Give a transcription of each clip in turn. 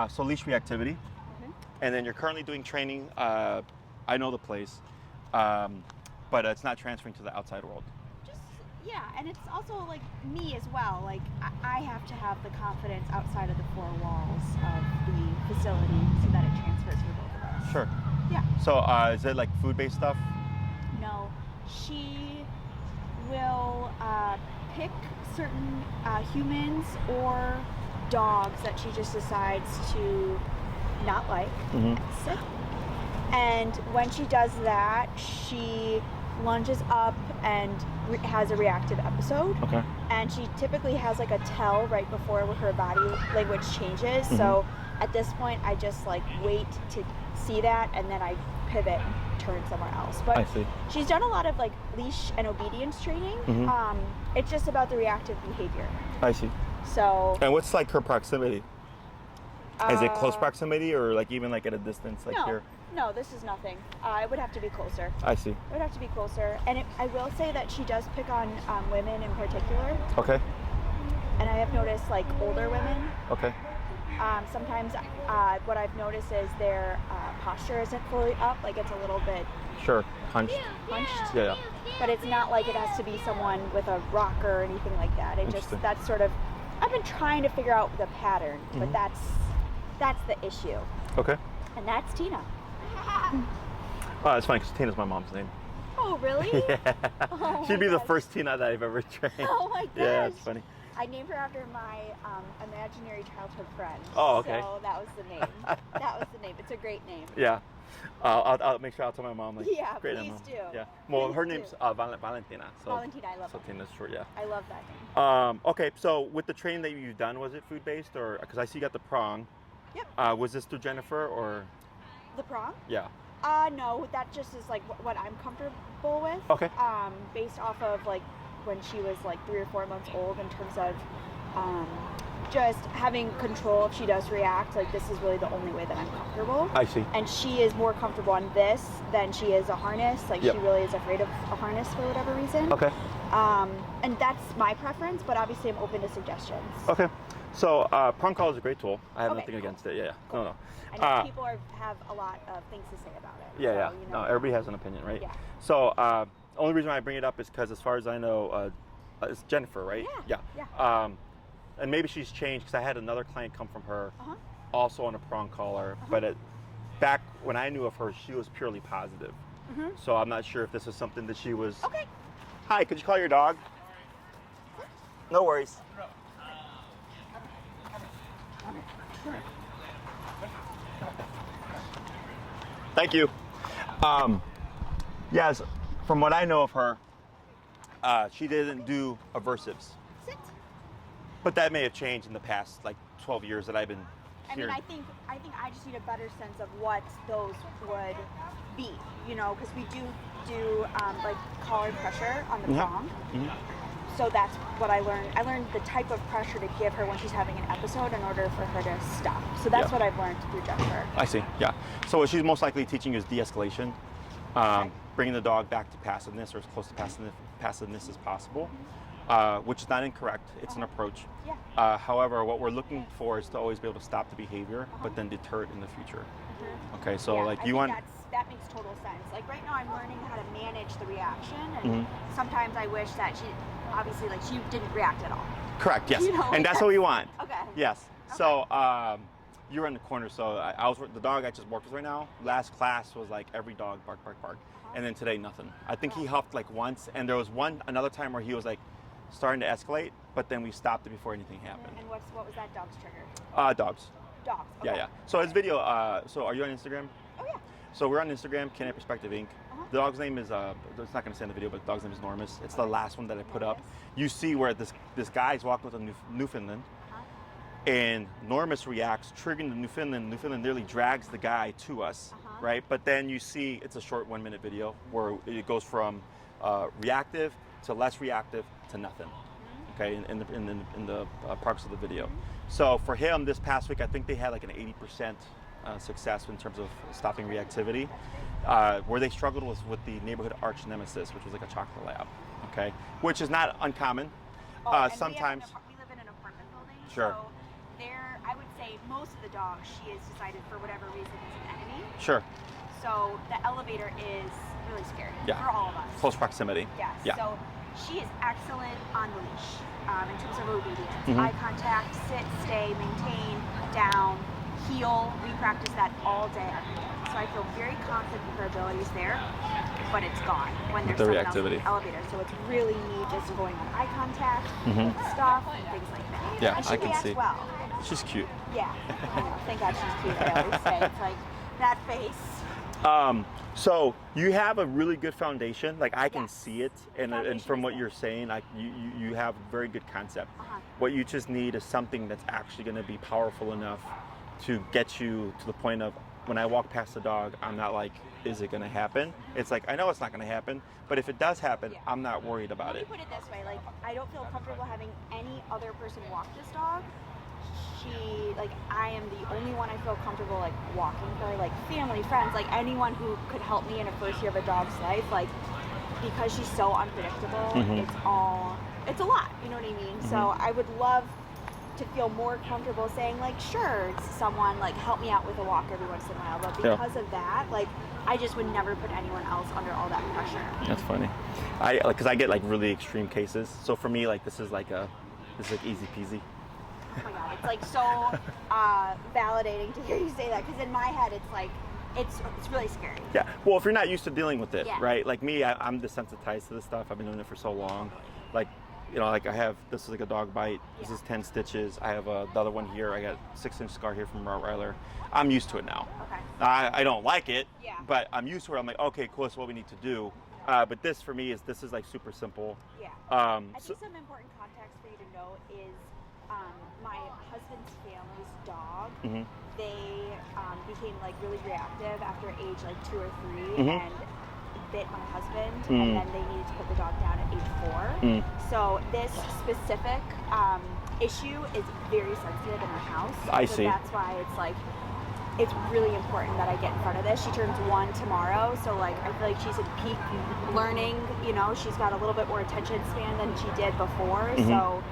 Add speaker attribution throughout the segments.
Speaker 1: So Leash Reactivity. And then you're currently doing training. I know the place, but it's not transferring to the outside world.
Speaker 2: Yeah, and it's also like me as well. Like I have to have the confidence outside of the four walls of the facility so that it transfers for both of us.
Speaker 1: Sure.
Speaker 2: Yeah.
Speaker 1: So is it like food-based stuff?
Speaker 2: No, she will pick certain humans or dogs that she just decides to not like, sit. And when she does that, she lunges up and has a reactive episode.
Speaker 1: Okay.
Speaker 2: And she typically has like a tell right before her body language changes. So at this point, I just like wait to see that, and then I pivot and turn somewhere else. But
Speaker 1: I see.
Speaker 2: She's done a lot of like leash and obedience training. It's just about the reactive behavior.
Speaker 1: I see.
Speaker 2: So.
Speaker 1: And what's like her proximity? Is it close proximity or like even like at a distance like here?
Speaker 2: No, this is nothing. It would have to be closer.
Speaker 1: I see.
Speaker 2: It would have to be closer. And I will say that she does pick on women in particular.
Speaker 1: Okay.
Speaker 2: And I have noticed like older women.
Speaker 1: Okay.
Speaker 2: Sometimes what I've noticed is their posture isn't fully up. Like it's a little bit
Speaker 1: Sure. Hunched. Yeah.
Speaker 2: But it's not like it has to be someone with a rocker or anything like that. It just, that's sort of, I've been trying to figure out the pattern, but that's the issue.
Speaker 1: Okay.
Speaker 2: And that's Tina.
Speaker 1: Oh, it's funny because Tina's my mom's name.
Speaker 2: Oh, really?
Speaker 1: Yeah.
Speaker 2: Oh,
Speaker 1: She'd be the first Tina that I've ever trained.
Speaker 2: Oh my gosh.
Speaker 1: Yeah, it's funny.
Speaker 2: I named her after my imaginary childhood friend.
Speaker 1: Oh, okay.
Speaker 2: So that was the name. That was the name. It's a great name.
Speaker 1: Yeah. I'll make sure I'll tell my mom. Like,
Speaker 2: Yeah,
Speaker 1: great
Speaker 2: please
Speaker 1: name.
Speaker 2: do.
Speaker 1: Yeah. Well,
Speaker 2: Please
Speaker 1: her
Speaker 2: do.
Speaker 1: name's Valentina. So,
Speaker 2: Valentina, I love
Speaker 1: so
Speaker 2: that.
Speaker 1: Tina's short, yeah.
Speaker 2: I love that name.
Speaker 1: Okay, so with the training that you've done, was it food-based or, because I see you got the prong.
Speaker 2: Yep.
Speaker 1: Was this through Jennifer or?
Speaker 2: The prong?
Speaker 1: Yeah.
Speaker 2: No, that just is like what I'm comfortable with.
Speaker 1: Okay.
Speaker 2: Based off of like when she was like 3 or 4 months old, in terms of just having control if she does react. Like this is really the only way that I'm comfortable.
Speaker 1: I see.
Speaker 2: And she is more comfortable on this than she is a harness. Like she really is afraid of a harness for whatever reason.
Speaker 1: Okay.
Speaker 2: And that's my preference, but obviously I'm open to suggestions.
Speaker 1: Okay. So prong collar is a great tool. I have nothing
Speaker 2: cool.
Speaker 1: against it. Yeah.
Speaker 2: Cool.
Speaker 1: No.
Speaker 2: I know people have a lot of things to say about it.
Speaker 1: Yeah.
Speaker 2: So, you
Speaker 1: No,
Speaker 2: know,
Speaker 1: everybody has an opinion, right?
Speaker 2: Yeah.
Speaker 1: So only reason why I bring it up is because as far as I know, it's Jennifer, right?
Speaker 2: Yeah.
Speaker 1: And maybe she's changed because I had another client come from her, also on a prong collar, but back when I knew of her, she was purely positive. So I'm not sure if this is something that she was.
Speaker 2: Okay.
Speaker 1: Hi, could you call your dog? No worries. Thank you. Yes, from what I know of her, she didn't do aversives.
Speaker 2: Sit.
Speaker 1: But that may have changed in the past, like 12 years that I've been here.
Speaker 2: I think I just need a better sense of what those would be, you know, because we do like collar pressure on the prong. So that's what I learned. I learned the type of pressure to give her when she's having an episode in order for her to stop. So that's what I've learned through Jennifer.
Speaker 1: I see, yeah. So what she's most likely teaching you is de-escalation, bringing the dog back to passiveness or as close to passiveness as possible, which is not incorrect. It's an approach.
Speaker 2: Yeah.
Speaker 1: However, what we're looking for is to always be able to stop the behavior, but then deter it in the future. Okay, so like you want.
Speaker 2: That makes total sense. Like right now I'm learning how to manage the reaction, and sometimes I wish that she didn't react at all.
Speaker 1: Correct, yes.
Speaker 2: You know,
Speaker 1: and that's what we want.
Speaker 2: Okay.
Speaker 1: Yes.
Speaker 2: Okay.
Speaker 1: So you're in the corner, so I was the dog I just worked with right now. Last class was like every dog bark, bark, bark. And then today nothing. I think he huffed like once, and there was another time where he was like starting to escalate, but then we stopped it before anything happened.
Speaker 2: And what was that dog's trigger?
Speaker 1: Dogs.
Speaker 2: Dogs. Okay.
Speaker 1: Yeah. So his video, so are you on Instagram?
Speaker 2: Oh yeah.
Speaker 1: So we're on Instagram, Canine Perspective Inc. The dog's name is, it's not going to say in the video, but the dog's name is Enormous. It's the last one that I put up. You see where this guy's walking with a Newfoundland, and Enormous reacts, triggering the Newfoundland. Newfoundland nearly drags the guy to us, right? But then you see, it's a short 1-minute video where it goes from reactive to less reactive to nothing, okay, in the parts of the video. So for him, this past week, I think they had like an 80% success in terms of stopping reactivity. Where they struggled was with the neighborhood arch nemesis, which was like a chocolate lab, okay, which is not uncommon. Sometimes
Speaker 2: we live in an apartment building.
Speaker 1: Sure.
Speaker 2: So I would say most of the dogs, she has decided for whatever reason is an enemy.
Speaker 1: Sure.
Speaker 2: So the elevator is really scary
Speaker 1: Yeah.
Speaker 2: for all of us.
Speaker 1: Close proximity.
Speaker 2: Yes.
Speaker 1: Yeah.
Speaker 2: So she is excellent on the leash in terms of obedience.
Speaker 1: Mhm.
Speaker 2: Eye contact, sit, stay, maintain, down, heel. We practice that all day, every day. So I feel very confident in her abilities there, but it's gone when there's
Speaker 1: The
Speaker 2: someone else in
Speaker 1: reactivity.
Speaker 2: the elevator. So it's really me just going on eye contact,
Speaker 1: Mhm.
Speaker 2: stuff, and things like that.
Speaker 1: Yeah,
Speaker 2: and she
Speaker 1: I can
Speaker 2: reacts
Speaker 1: see.
Speaker 2: well.
Speaker 1: She's cute.
Speaker 2: Yeah. I know. Thank God she's cute. I always say it's like that face.
Speaker 1: So you have a really good foundation. Like I can
Speaker 2: Yes.
Speaker 1: see it, and
Speaker 2: Foundation
Speaker 1: from
Speaker 2: is
Speaker 1: what
Speaker 2: there.
Speaker 1: you're saying, you have a very good concept.
Speaker 2: Uh-huh.
Speaker 1: What you just need is something that's actually going to be powerful enough to get you to the point of when I walk past the dog, I'm not like, is it going to happen? It's like I know it's not going to happen, but if it does happen,
Speaker 2: Yeah.
Speaker 1: I'm not worried about
Speaker 2: Let me
Speaker 1: it.
Speaker 2: put it this way, like I don't feel comfortable having any other person walk this dog. I am the only one I feel comfortable like walking for, like family, friends, like anyone who could help me in a first year of a dog's life, like because she's so unpredictable,
Speaker 1: Mhm.
Speaker 2: it's a lot, you know what I mean? So I would love to feel more comfortable saying like, sure, someone like help me out with a walk every once in a while, but
Speaker 1: Yeah.
Speaker 2: because of that, like I just would never put anyone else under all that pressure.
Speaker 1: That's funny. Because I get like really extreme cases. So for me, like this is like easy peasy.
Speaker 2: Oh my god, it's like so validating to hear you say that, because in my head it's like it's really scary.
Speaker 1: Yeah. Well, if you're not used to dealing with it,
Speaker 2: Yeah.
Speaker 1: right? Like me, I'm desensitized to this stuff. I've been doing it for so long. Like, you know, like this is like a dog bite. This
Speaker 2: Yeah.
Speaker 1: is 10 stitches. I have the other one here. I got 6-inch scar here from Rottweiler. I'm used to it now.
Speaker 2: Okay.
Speaker 1: I don't like it,
Speaker 2: Yeah.
Speaker 1: but I'm used to it. I'm like, okay, cool. That's what we need to do. But this for me this is like super simple.
Speaker 2: Yeah. I think some important context for you to know is my husband's family's dog.
Speaker 1: Mhm.
Speaker 2: They became like really reactive after age like 2 or 3
Speaker 1: Mhm.
Speaker 2: and bit my husband,
Speaker 1: Mm.
Speaker 2: and then they needed to put the dog down at age 4.
Speaker 1: Mm.
Speaker 2: So this specific issue is very sensitive in our house.
Speaker 1: I
Speaker 2: So
Speaker 1: see.
Speaker 2: that's why it's really important that I get in front of this. She turns 1 tomorrow, so like I feel like she's at peak learning. You know, she's got a little bit more attention span than she did before.
Speaker 1: Mhm.
Speaker 2: So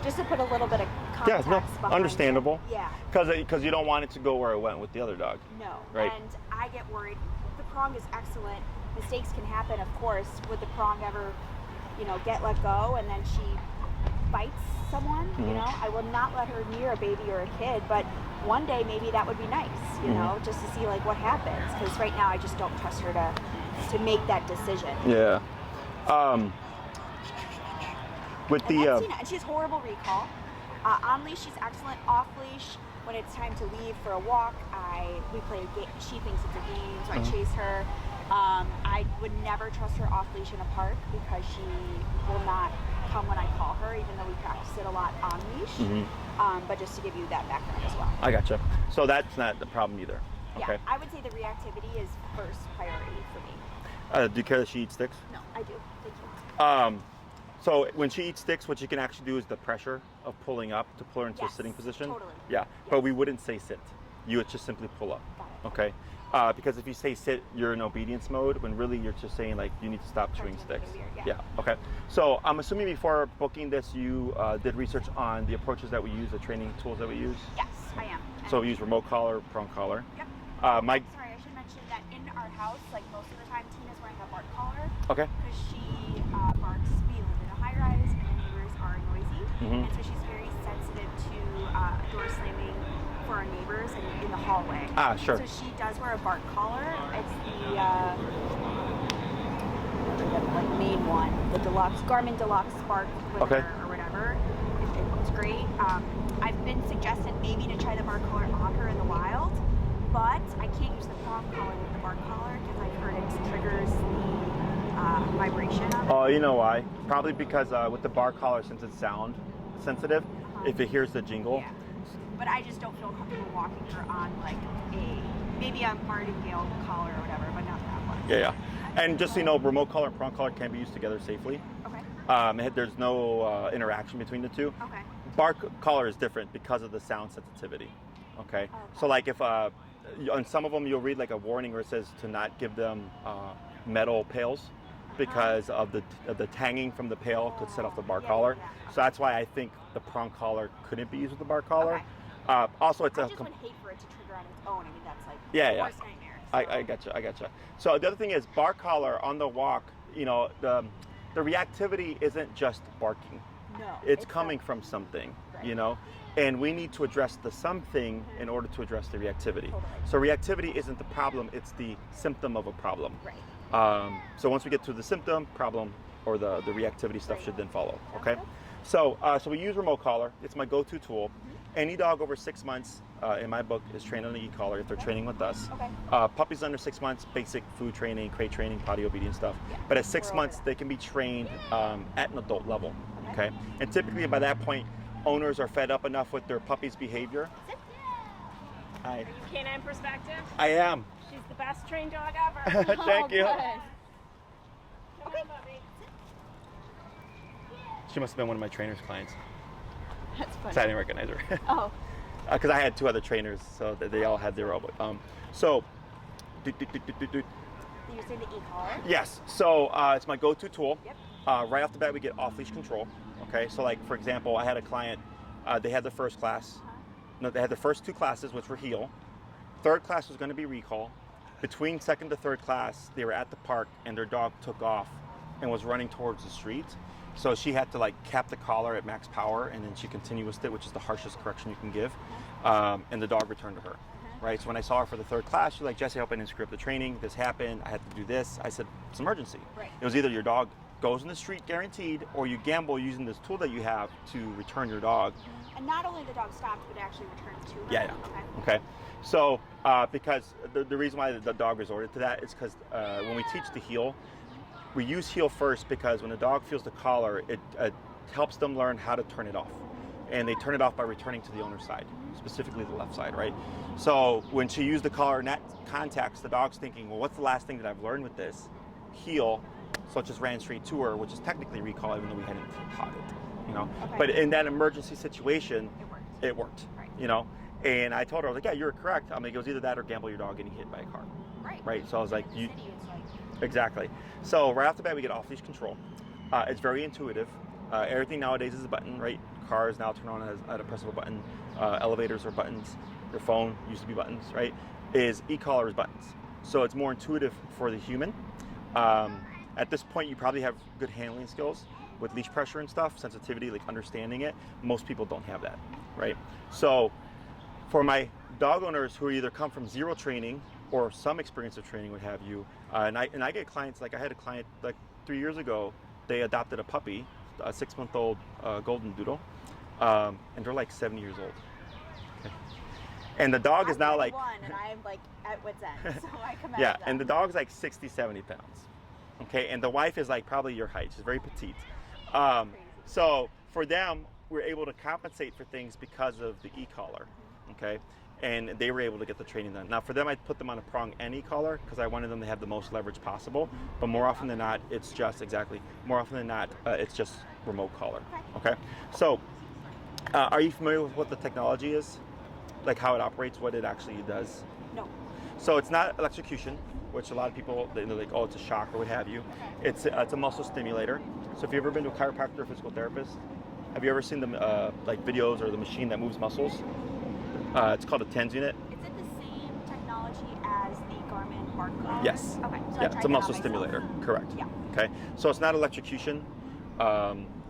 Speaker 2: just to put a little bit of context behind
Speaker 1: understandable.
Speaker 2: it. Yeah.
Speaker 1: Because you don't want it to go where it went with the other dog.
Speaker 2: No.
Speaker 1: Right.
Speaker 2: And I get worried. The prong is excellent. Mistakes can happen, of course. Would the prong ever, get let go and then she bites someone?
Speaker 1: Mhm.
Speaker 2: You know, I will not let her near a baby or a kid, but one day maybe that would be nice, you know, just to see like what happens. Because right now I just don't trust her to make that decision.
Speaker 1: Yeah. With
Speaker 2: And
Speaker 1: the
Speaker 2: that's Tina, and she has horrible recall. On leash, she's excellent. Off leash, when it's time to leave for a walk, we play a game. She thinks it's a game, so I chase her. I would never trust her off leash in a park because she will not come when I call her, even though we practice it a lot on leash. But just to give you that background as well.
Speaker 1: I gotcha. So that's not the problem either. Okay.
Speaker 2: Yeah, I would say the reactivity is first priority for me.
Speaker 1: Do you care that she eats sticks?
Speaker 2: No, I do. Thank you.
Speaker 1: So when she eats sticks, what you can actually do is the pressure of pulling up to pull her into a
Speaker 2: Yes,
Speaker 1: sitting position.
Speaker 2: totally.
Speaker 1: Yeah.
Speaker 2: Yes.
Speaker 1: But we wouldn't say sit. You would just simply pull up.
Speaker 2: Got it.
Speaker 1: Okay. Because if you say sit, you're in obedience mode when really you're just saying like you need to stop chewing
Speaker 2: Starts
Speaker 1: sticks.
Speaker 2: to get weird, yeah.
Speaker 1: Okay. So I'm assuming before booking this, you did research on the approaches that we use, the training tools that we use.
Speaker 2: Yes, I am.
Speaker 1: So we use remote collar, prong collar.
Speaker 2: Yep.
Speaker 1: My
Speaker 2: Sorry, I should mention that in our house, like most of the time, Tina's wearing a bark collar
Speaker 1: okay.
Speaker 2: because she barks. We live in a high rise and the neighbors are noisy,
Speaker 1: Mhm.
Speaker 2: and so she's very sensitive to door slamming for our neighbors and in the hallway.
Speaker 1: Ah, sure.
Speaker 2: So she does wear a bark collar. It's the like main one, the deluxe Garmin Deluxe Spark
Speaker 1: Okay.
Speaker 2: or whatever. It looks great. I've been suggested maybe to try the bark collar on her in the wild, but I can't use the prong collar with the bark collar because I've heard it triggers the vibration of it.
Speaker 1: Oh, you know why? Probably because with the bar collar, since it's sound sensitive, if it hears the jingle.
Speaker 2: Yeah. But I just don't feel comfortable walking her on like maybe a martingale collar or whatever, but not that one.
Speaker 1: Yeah. And just so you know, remote collar and prong collar can be used together safely.
Speaker 2: Okay.
Speaker 1: There's no interaction between the two.
Speaker 2: Okay.
Speaker 1: Bark collar is different because of the sound sensitivity. Okay. So like if on some of them you'll read like a warning where it says to not give them metal pails because of the tanging from the pail could set off the bark collar.
Speaker 2: Yeah.
Speaker 1: So that's why I think the prong collar couldn't be used with the bark collar.
Speaker 2: Okay.
Speaker 1: Also, it's
Speaker 2: I
Speaker 1: a
Speaker 2: just would hate for it to trigger on its own. I mean, that's like
Speaker 1: Yeah,
Speaker 2: the
Speaker 1: yeah.
Speaker 2: worst nightmare. So.
Speaker 1: I gotcha. So the other thing is bar collar on the walk. You know, the reactivity isn't just barking.
Speaker 2: No.
Speaker 1: It's coming from something.
Speaker 2: Right.
Speaker 1: You know, and we need to address the something in order to address the reactivity.
Speaker 2: Totally.
Speaker 1: So reactivity isn't the problem; it's the symptom of a problem.
Speaker 2: Right.
Speaker 1: So once we get to the symptom, problem, or the reactivity stuff should then follow. Okay. So we use remote collar. It's my go-to tool. Any dog over 6 months, in my book, is trained on the e-collar if they're training with us.
Speaker 2: Okay.
Speaker 1: Puppies under 6 months, basic food training, crate training, potty obedience stuff.
Speaker 2: Yeah.
Speaker 1: But at 6 months, they can be trained at an adult level. Okay. And typically by that point, owners are fed up enough with their puppy's behavior.
Speaker 3: Are you canine perspective?
Speaker 1: I am.
Speaker 3: She's the best trained dog ever.
Speaker 1: Thank you.
Speaker 3: Come on, puppy.
Speaker 1: She must have been one of my trainer's clients.
Speaker 2: That's funny.
Speaker 1: So I didn't recognize her.
Speaker 2: Oh.
Speaker 1: Because I had 2 other trainers, so they all had their own. So,
Speaker 2: You say the e-collar?
Speaker 1: yes. So it's my go-to tool.
Speaker 2: Yep.
Speaker 1: Right off the bat, we get off-leash control. Okay. So, like for example, I had a client. They had the first class. No, they had the first 2 classes, which were heel. Third class was going to be recall. Between second to third class, they were at the park, and their dog took off and was running towards the street. So she had to like cap the collar at max power, and then she continued with it, which is the harshest correction you can give. And the dog returned to her. Right. So when I saw her for the third class, she's like, Jesse, I hope I didn't screw up the training. This happened. I had to do this. I said, it's an emergency.
Speaker 2: Right.
Speaker 1: It was either your dog goes in the street guaranteed, or you gamble using this tool that you have to return your dog.
Speaker 2: And not only the dog stopped, but actually returned to her.
Speaker 1: Yeah. Okay. So because the reason why the dog resorted to that is because when we teach the heel, we use heel first because when the dog feels the collar, it helps them learn how to turn it off. And they turn it off by returning to the owner's side, specifically the left side, right? So when she used the collar in that context, the dog's thinking, well, what's the last thing that I've learned with this? Heel, so it just ran straight to her, which is technically recall, even though we hadn't taught it, you know?
Speaker 2: Okay.
Speaker 1: But in that emergency situation, it worked,
Speaker 2: Right.
Speaker 1: you know? And I told her, I was like, yeah, you're correct. I mean, it was either that or gamble your dog getting hit by a car. Right. So I was like,
Speaker 2: In the city, it's like,
Speaker 1: exactly. So right off the bat, we get off-leash control. It's very intuitive. Everything nowadays is a button, right? Cars now turn on at a press of a button. Elevators are buttons. Your phone used to be buttons, right? E-collar is buttons. So it's more intuitive for the human. At this point, you probably have good handling skills with leash pressure and stuff, sensitivity, like understanding it. Most people don't have that, right? So for my dog owners who either come from zero training or some experience of training, what have you, and I get clients, like I had a client like 3 years ago, they adopted a puppy, a 6-month-old golden doodle, and they're like 7 years old. Okay. And the dog is now like,
Speaker 2: and I'm like at wit's end, so I commend
Speaker 1: yeah,
Speaker 2: them.
Speaker 1: and the dog's like 60, 70 pounds. Okay, and the wife is like probably your height. She's very petite. So for them, we're able to compensate for things because of the e-collar. Okay, and they were able to get the training done. Now for them, I put them on a prong and e-collar because I wanted them to have the most leverage possible. But more often than not, it's just it's just remote collar. Okay, so are you familiar with what the technology is? Like how it operates, what it actually does?
Speaker 2: No.
Speaker 1: So it's not electrocution, which a lot of people, they're like, oh, it's a shock or what have you. It's a muscle stimulator. So if you've ever been to a chiropractor or physical therapist, have you ever seen the like videos or the machine that moves muscles? It's called a TENS unit.
Speaker 2: Is it the same technology as the Garmin bark collar?
Speaker 1: Yes.
Speaker 2: Okay. So I
Speaker 1: Yeah,
Speaker 2: tried
Speaker 1: it's a
Speaker 2: that on
Speaker 1: muscle
Speaker 2: myself.
Speaker 1: stimulator. Correct.
Speaker 2: Yeah.
Speaker 1: Okay. So it's not electrocution.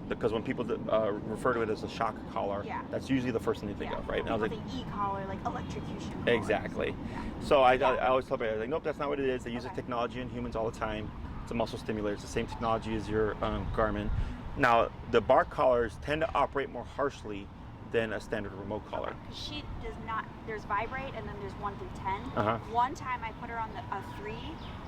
Speaker 1: Because when people refer to it as a shock collar,
Speaker 2: Yeah.
Speaker 1: that's usually the first thing they think of, right? And I was like,
Speaker 2: the e-collar, like electrocution. collars.
Speaker 1: exactly.
Speaker 2: Yeah.
Speaker 1: So I always tell people, I was like, nope, that's not what it is. They use
Speaker 2: Okay.
Speaker 1: the technology in humans all the time. It's a muscle stimulator. It's the same technology as your Garmin. Now, the bark collars tend to operate more harshly than a standard remote collar.
Speaker 2: Because she does not, there's vibrate and then there's 1 through 10.
Speaker 1: Uh-huh.
Speaker 2: One time I put her on a 3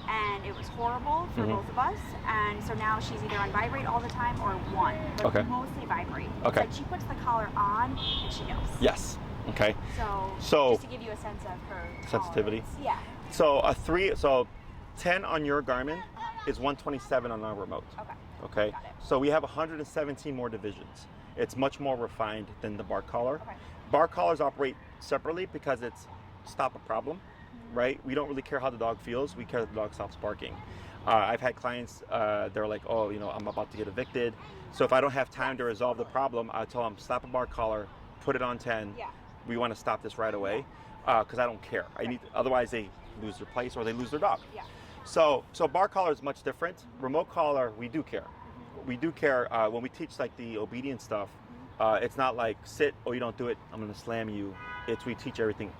Speaker 2: and it was horrible for
Speaker 1: Mhm.
Speaker 2: both of us. And so now she's either on vibrate all the time or 1, but
Speaker 1: Okay.
Speaker 2: mostly vibrate.
Speaker 1: Okay.
Speaker 2: It's like she puts the collar on and she knows.
Speaker 1: Yes. Okay.
Speaker 2: So just to give you a sense of her
Speaker 1: Sensitivity.
Speaker 2: tolerance. Yeah.
Speaker 1: So 10 on your Garmin is 127 on our remote.
Speaker 2: Okay.
Speaker 1: Okay.
Speaker 2: Got it.
Speaker 1: So we have 117 more divisions. It's much more refined than the bark collar.
Speaker 2: Okay.
Speaker 1: Bark collars operate separately because it's stop a problem, right? We don't really care how the dog feels. We care that the dog stops barking. I've had clients, they're like, oh, I'm about to get evicted. So if I don't have time to resolve the problem, I tell them stop a bark collar, put it on 10,
Speaker 2: Yeah.
Speaker 1: we want to stop this right away because I don't care. Otherwise they lose their place or they lose their dog.
Speaker 2: Yeah.
Speaker 1: So bar collar is much different. Remote collar, we do care. We do care when we teach like the obedience stuff. It's not like sit, oh you don't do it, I'm gonna slam you. It's we teach everything.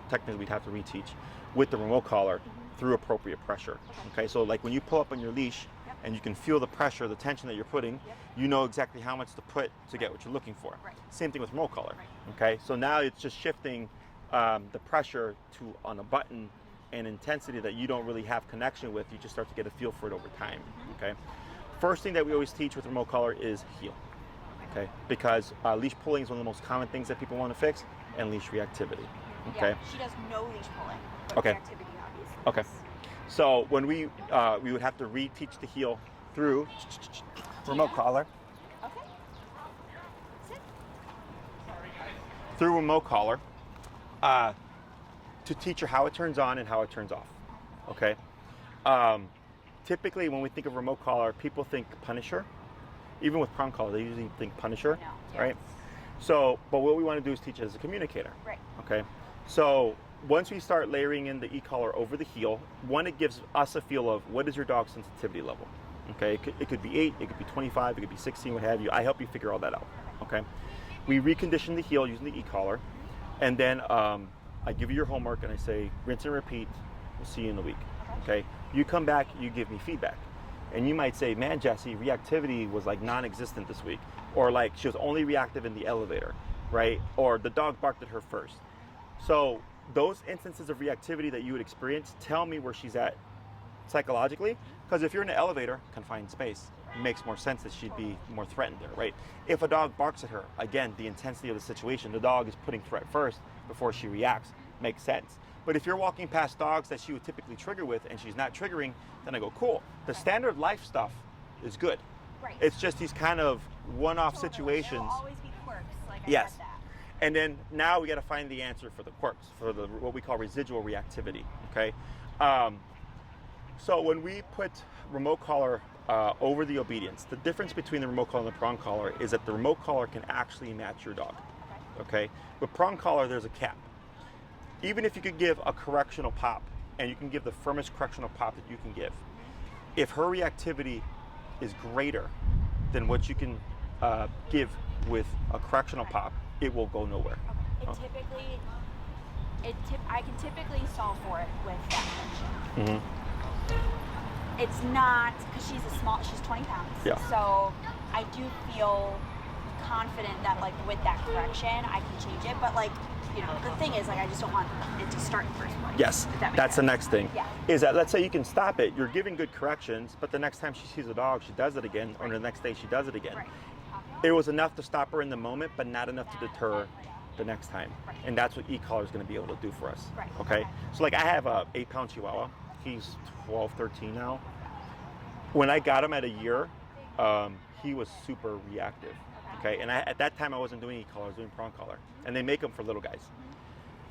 Speaker 1: Technically we'd have to reteach with the remote collar through appropriate pressure. Okay, so like when you pull up on your leash and you can feel the pressure, the tension that you're putting, you know exactly how much to put to get what you're looking for.
Speaker 2: Right.
Speaker 1: Same thing with remote collar. Okay, so now it's just shifting the pressure to on a button and intensity that you don't really have connection with. You just start to get a feel for it over time. Okay, first thing that we always teach with remote collar is heel. Okay, because leash pulling is one of the most common things that people want to fix, and leash reactivity. Okay.
Speaker 2: Yeah, she does no leash pulling, but
Speaker 1: Okay.
Speaker 2: reactivity obviously.
Speaker 1: Okay. So when we would have to reteach the heel through remote collar.
Speaker 2: Okay. Sit.
Speaker 1: Through remote collar to teach her how it turns on and how it turns off. Okay. Typically, when we think of remote collar, people think Punisher. Even with prong collar, they usually think Punisher, right? So, but what we want to do is teach it as a communicator.
Speaker 2: Right.
Speaker 1: Okay. So once we start layering in the e-collar over the heel, one, it gives us a feel of what is your dog's sensitivity level. Okay. It could be 8, it could be 25, it could be 16, what have you. I help you figure all that out. Okay. We recondition the heel using the e-collar, and then I give you your homework and I say rinse and repeat. We'll see you in a week. Okay. You come back, you give me feedback. And you might say, man, Jesse, reactivity was like non-existent this week. Or like she was only reactive in the elevator, right? Or the dog barked at her first. So those instances of reactivity that you would experience, tell me where she's at psychologically. Because if you're in an elevator, confined space, it makes more sense that she'd be more threatened there, right? If a dog barks at her, again, the intensity of the situation, the dog is putting threat first before she reacts, makes sense. But if you're walking past dogs that she would typically trigger with and she's not triggering, then I go, cool. The standard life stuff is good.
Speaker 2: Right.
Speaker 1: It's just these kind of one-off
Speaker 2: Totally.
Speaker 1: situations.
Speaker 2: There'll always be quirks, like I
Speaker 1: Yes.
Speaker 2: said that.
Speaker 1: And then now we got to find the answer for the quirks, for the what we call residual reactivity. Okay. So when we put remote collar over the obedience, the difference between the remote collar and the prong collar is that the remote collar can actually match your dog. Okay. With prong collar, there's a cap. Even if you could give a correctional pop, and you can give the firmest correctional pop that you can give, if her reactivity is greater than what you can give with a correctional pop, it will go nowhere.
Speaker 2: Okay. I can typically solve for it with that tension. It's not, because she's 20 pounds.
Speaker 1: Yeah.
Speaker 2: So I do feel confident that like with that correction, I can change it. But like, you know, the thing is like, I just don't want it to start in the first place.
Speaker 1: Yes,
Speaker 2: if that makes
Speaker 1: that's the
Speaker 2: sense.
Speaker 1: next thing.
Speaker 2: Yeah.
Speaker 1: Is that let's say you can stop it, you're giving good corrections, but the next time she sees a dog, she does it again, or the next day she does it again.
Speaker 2: Right.
Speaker 1: It was enough to stop her in the moment, but not enough to deter the next time.
Speaker 2: Right.
Speaker 1: And that's what e-collar is going to be able to do for us.
Speaker 2: Right.
Speaker 1: Okay?
Speaker 2: Okay.
Speaker 1: So like I have a 8-pound Chihuahua. He's 12, 13 now. When I got him at a year, he was super reactive. Okay? And at that time I wasn't doing e-collar, I was doing prong collar. And they make them for little guys.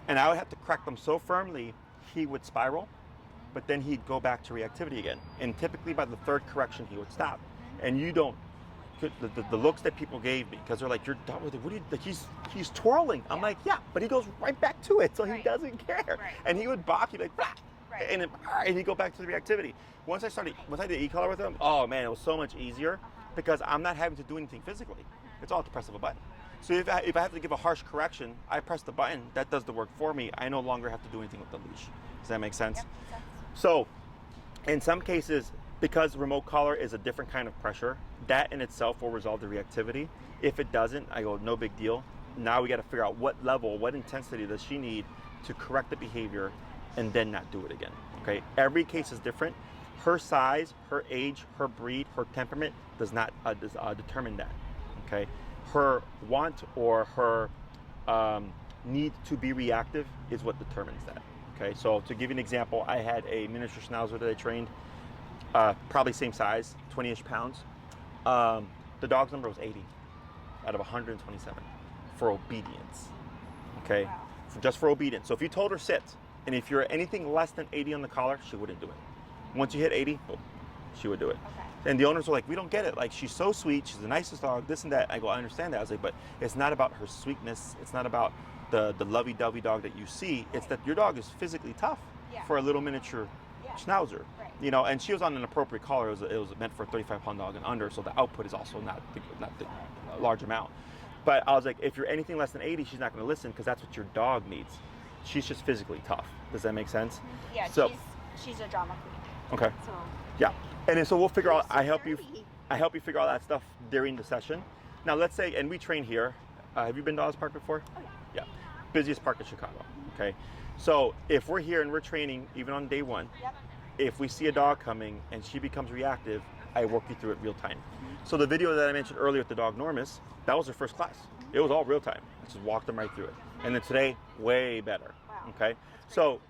Speaker 1: And I would have to crack them so firmly, he would spiral, but then he'd go back to reactivity again. And typically by the third correction, he would stop. And you don't, the looks that people gave me, because they're like, you're done with it, what are you, like, he's twirling. I'm like, yeah, but he goes right back to it, so he
Speaker 2: Right.
Speaker 1: doesn't care.
Speaker 2: Right.
Speaker 1: And he would balk, he'd be like, blah,
Speaker 2: Right.
Speaker 1: and he'd go back to the reactivity. Once I did e-collar with him, oh man, it was so much easier because I'm not having to do anything physically. It's all at the press of a button. So if I have to give a harsh correction, I press the button, that does the work for me. I no longer have to do anything with the leash. Does that make sense?
Speaker 2: Yep, makes sense.
Speaker 1: So in some cases, because remote collar is a different kind of pressure, that in itself will resolve the reactivity. If it doesn't, I go, no big deal. Now we got to figure out what level, what intensity does she need to correct the behavior and then not do it again. Okay, every case is different. Her size, her age, her breed, her temperament does not determine that. Okay, her want or her need to be reactive is what determines that. Okay, so to give you an example, I had a miniature schnauzer that I trained, probably same size, 20-ish pounds. The dog's number was 80 out of 127 for obedience. Okay,
Speaker 2: Wow.
Speaker 1: just for obedience. So if you told her sit, and if you're anything less than 80 on the collar, she wouldn't do it. Once you hit 80, boom, she would do it.
Speaker 2: Okay.
Speaker 1: And the owners were like, we don't get it. Like, she's so sweet. She's the nicest dog, this and that. I go, I understand that. I was like, but it's not about her sweetness. It's not about the lovey-dovey dog that you see. It's that your dog is physically tough for a little miniature schnauzer.
Speaker 2: Right.
Speaker 1: You know, and she was on an appropriate collar. It was meant for a 35-pound dog and under, so the output is also not the large amount. But I was like, if you're anything less than 80, she's not going to listen because that's what your dog needs. She's just physically tough. Does that make sense?
Speaker 2: Yeah,
Speaker 1: so,
Speaker 2: she's a drama queen.
Speaker 1: Okay.
Speaker 2: So,
Speaker 1: yeah. And then so we'll figure out,
Speaker 2: so
Speaker 1: I help you figure out that stuff during the session. Now let's say, and we train here. Have you been to Dawes Park before?
Speaker 2: Oh, yeah.
Speaker 1: Yeah. Busiest park in Chicago. Okay. So if we're here and we're training, even on day one, if we see a dog coming and she becomes reactive, I work you through it real time. So the video that I mentioned earlier with the dog Normus, that was her first class. It was all real time. I just walked them right through it. And then today, way better.
Speaker 2: Wow.
Speaker 1: Okay. So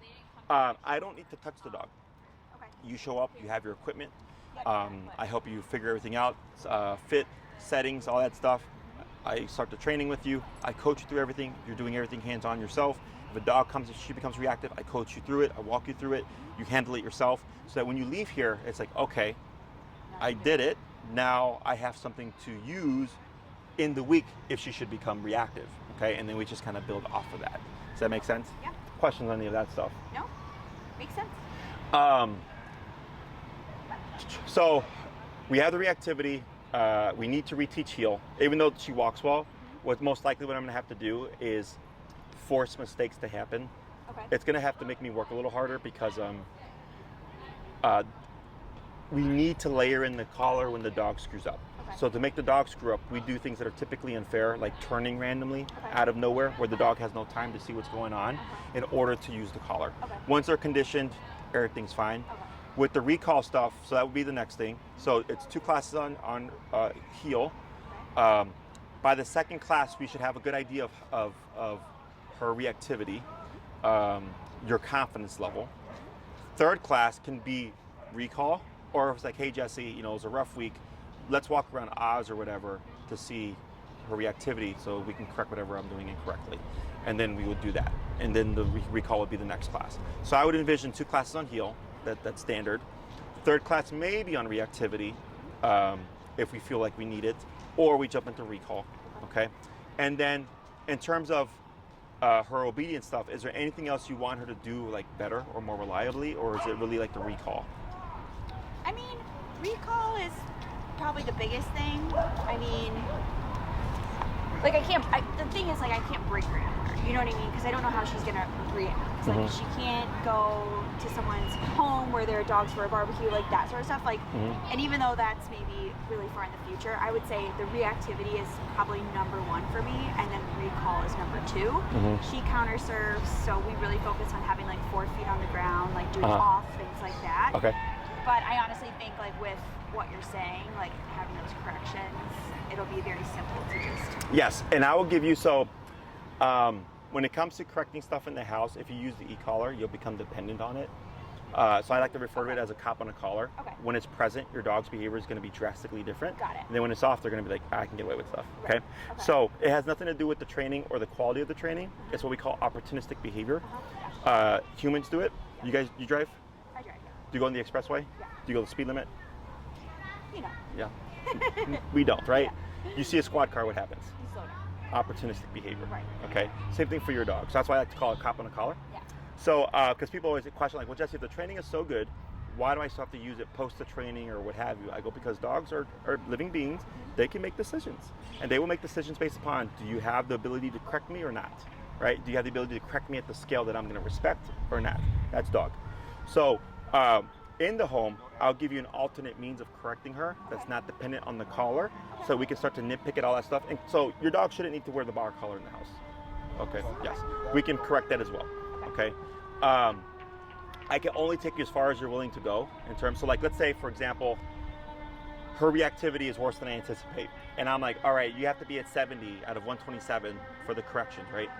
Speaker 1: I don't need to touch the dog.
Speaker 2: Okay.
Speaker 1: You show up, you have your equipment. I help you figure everything out, fit, settings, all that stuff. I start the training with you. I coach you through everything. You're doing everything hands-on yourself. If a dog comes and she becomes reactive, I coach you through it. I walk you through it. You handle it yourself so that when you leave here, it's like, okay, I did it. Now I have something to use in the week if she should become reactive, okay? And then we just kind of build off of that. Does that make sense?
Speaker 2: Yeah.
Speaker 1: Questions on any of that stuff?
Speaker 2: No, makes sense.
Speaker 1: So we have the reactivity. We need to reteach heel. Even though she walks well, what most likely what I'm gonna have to do is force mistakes to happen.
Speaker 2: Okay.
Speaker 1: It's gonna have to make me work a little harder because we need to layer in the collar when the dog screws up.
Speaker 2: Okay.
Speaker 1: So to make the dog screw up, we do things that are typically unfair, like turning randomly out of nowhere where the dog has no time to see what's going on in order to use the collar.
Speaker 2: Okay.
Speaker 1: Once they're conditioned, everything's fine.
Speaker 2: Okay.
Speaker 1: With the recall stuff, so that would be the next thing. So it's 2 classes on heel. By the second class, we should have a good idea of her reactivity, your confidence level. Third class can be recall, or if it's like, hey Jesse, you know, it was a rough week, let's walk around Oz or whatever to see her reactivity so we can correct whatever I'm doing incorrectly. And then we would do that. And then the recall would be the next class. So I would envision 2 classes on heel, that's standard. Third class maybe on reactivity, if we feel like we need it, or we jump into recall, okay? And then in terms of her obedience stuff, is there anything else you want her to do like better or more reliably, or is it really like the recall?
Speaker 2: I mean, recall is probably the biggest thing. I mean, like the thing is like I can't break her anymore. You know what I mean? Because I don't know how she's gonna react. Like she can't go to someone's home where there are dogs for a barbecue, like that sort of stuff. Like, and even though that's maybe really far in the future, I would say the reactivity is probably number 1 for me, and then recall is number 2. She counter serves, so we really focus on having like 4 feet on the ground, like doing off things like that.
Speaker 1: Okay.
Speaker 2: But I honestly think like with what you're saying, like having those corrections, it'll be very simple to just.
Speaker 1: Yes, and I will give you when it comes to correcting stuff in the house, if you use the e-collar, you'll become dependent on it. So I like to refer to it as a cop on a collar.
Speaker 2: Okay.
Speaker 1: When it's present, your dog's behavior is going to be drastically different.
Speaker 2: Got it.
Speaker 1: And then when it's off, they're going to be like, I can get away with stuff.
Speaker 2: Right.
Speaker 1: Okay? So it has nothing to do with the training or the quality of the training. It's what we call opportunistic behavior. Humans do it. You guys, you drive?
Speaker 2: I drive.
Speaker 1: Do you go on the expressway?
Speaker 2: Yeah.
Speaker 1: Do you go the speed limit?
Speaker 2: You know.
Speaker 1: Yeah. We don't, right?
Speaker 2: Yeah.
Speaker 1: You see a squad car, what happens?
Speaker 2: You slow down.
Speaker 1: Opportunistic behavior.
Speaker 2: Right.
Speaker 1: Okay. Same thing for your dog. So that's why I like to call it cop on a collar.
Speaker 2: Yeah.
Speaker 1: So, because people always question like, well, Jesse, if the training is so good, why do I still have to use it post the training or what have you? I go, because dogs are living beings. They can make decisions, and they will make decisions based upon, do you have the ability to correct me or not? Right? Do you have the ability to correct me at the scale that I'm going to respect or not? That's dog. So, in the home, I'll give you an alternate means of correcting her that's not dependent on the collar, so we can start to nitpick at all that stuff. And so your dog shouldn't need to wear the bar collar in the house. Okay, yes. We can correct that as well, okay? I can only take you as far as you're willing to go in terms, so like let's say, for example, her reactivity is worse than I anticipate. And I'm like, all right, you have to be at 70 out of 127 for the corrections, right?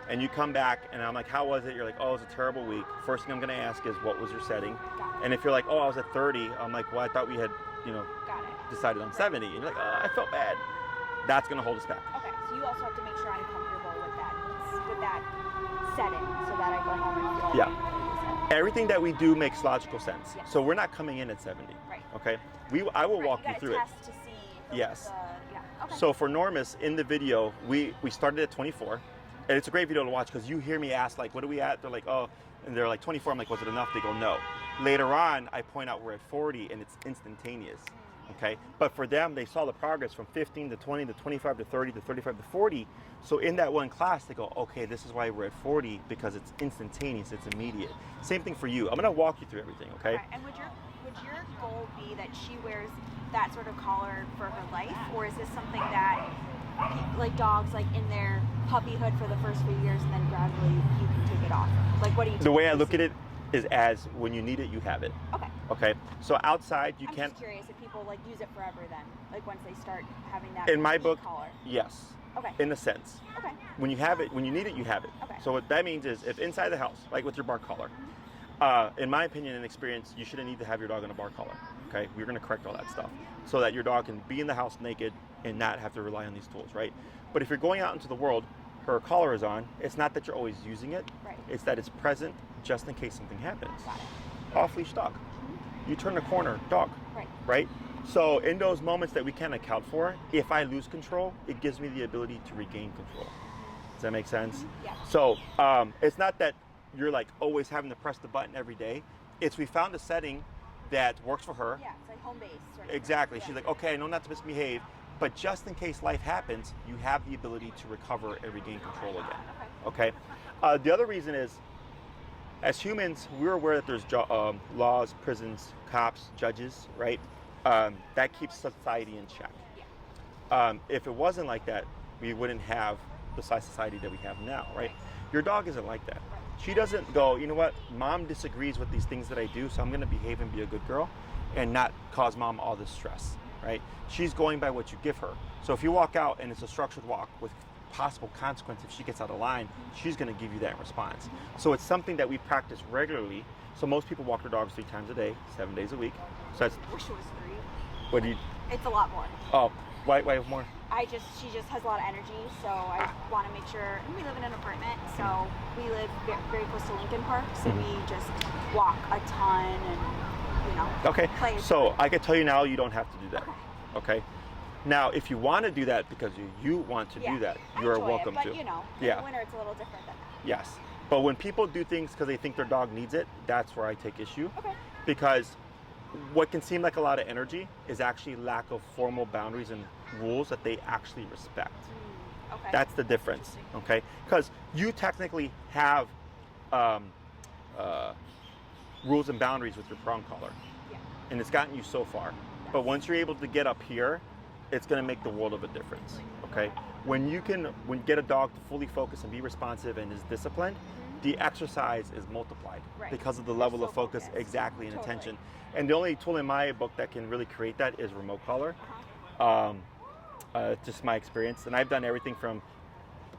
Speaker 1: And you come back and I'm like, how was it? You're like, oh, it was a terrible week. First thing I'm gonna ask is, what was your setting? And if you're like, oh, I was at 30, I'm like, well, I thought we had, decided on 70. And you're like, oh, I felt bad. That's gonna hold us back.
Speaker 2: Okay, so you also have to make sure I'm comfortable with that setting so that I go home and feel like
Speaker 1: everything that we do makes logical sense.
Speaker 2: Yes.
Speaker 1: So we're not coming in at 70.
Speaker 2: Right.
Speaker 1: Okay? I will walk you through it.
Speaker 2: Test to see
Speaker 1: Yes.
Speaker 2: Okay.
Speaker 1: So for Normus, in the video, we started at 24. And it's a great video to watch because you hear me ask, like, what are we at? They're like, oh, and they're like 24. I'm like, was it enough? They go, no. Later on, I point out we're at 40 and it's instantaneous. Okay, but for them, they saw the progress from 15 to 20 to 25 to 30 to 35 to 40. So in that one class, they go, okay, this is why we're at 40 because it's instantaneous, it's immediate. Same thing for you. I'm gonna walk you through everything, okay?
Speaker 2: And would your goal be that she wears that sort of collar for her life, or is this something that, like dogs, like in their puppyhood for the first few years, and then gradually you can take it off? Like, what do you?
Speaker 1: The way I look at it is as when you need it, you have it.
Speaker 2: Okay.
Speaker 1: Okay. So outside, you
Speaker 2: I'm
Speaker 1: can't.
Speaker 2: just curious if people like use it forever then, like once they start having that.
Speaker 1: In my book,
Speaker 2: collar.
Speaker 1: yes.
Speaker 2: Okay.
Speaker 1: In a sense.
Speaker 2: Okay.
Speaker 1: When you have it, when you need it, you have it.
Speaker 2: Okay.
Speaker 1: So what that means is, if inside the house, like with your bar collar, in my opinion and experience, you shouldn't need to have your dog in a bar collar. Okay. We're going to correct all that stuff so that your dog can be in the house naked and not have to rely on these tools, right? But if you're going out into the world, her collar is on. It's not that you're always using it.
Speaker 2: Right.
Speaker 1: It's that it's present just in case something happens.
Speaker 2: Got it.
Speaker 1: Off leash dog. You turn the corner, dog.
Speaker 2: Right.
Speaker 1: Right? So in those moments that we can't account for, if I lose control, it gives me the ability to regain control. Does that make sense?
Speaker 2: Yeah.
Speaker 1: So it's not that you're like always having to press the button every day. It's we found a setting that works for her.
Speaker 2: Yeah, it's like home base. Sort of
Speaker 1: Exactly.
Speaker 2: thing.
Speaker 1: She's like, okay, I know not to misbehave, but just in case life happens, you have the ability to recover and regain control again. Okay. The other reason is, as humans, we're aware that there's laws, prisons, cops, judges, right? That keeps society in check. If it wasn't like that, we wouldn't have the size society that we have now, right? Your dog isn't like that. She doesn't go, you know what, mom disagrees with these things that I do, so I'm gonna behave and be a good girl and not cause mom all this stress, right? She's going by what you give her. So if you walk out and it's a structured walk with possible consequence if she gets out of line, she's going to give you that in response. So it's something that we practice regularly. So most people walk their dogs 3 times a day, 7 days a week. So that's,
Speaker 2: I wish it was 3.
Speaker 1: what do you?
Speaker 2: It's a lot more.
Speaker 1: Oh, why more?
Speaker 2: She just has a lot of energy, so I want to make sure. And we live in an apartment, so we live very close to Lincoln Park, so we just walk a ton and
Speaker 1: Okay.
Speaker 2: play.
Speaker 1: So I can tell you now, you don't have to do that. Okay. Now, if you want to do that because you want to do that, you're
Speaker 2: enjoy
Speaker 1: welcome
Speaker 2: it, but,
Speaker 1: to.
Speaker 2: in
Speaker 1: Yeah.
Speaker 2: the winter it's a little different than that.
Speaker 1: Yes. But when people do things because they think their dog needs it, that's where I take issue.
Speaker 2: Okay.
Speaker 1: Because what can seem like a lot of energy is actually lack of formal boundaries and rules that they actually respect.
Speaker 2: Okay.
Speaker 1: That's the difference, okay? Because you technically have rules and boundaries with your prong collar, and it's gotten you so far. But once you're able to get up here, it's going to make the world of a difference, okay? When you get a dog to fully focus and be responsive and is disciplined, the exercise is multiplied because of the level of focus, exactly, and attention. And the only tool in my book that can really create that is remote collar. Just my experience, and I've done everything from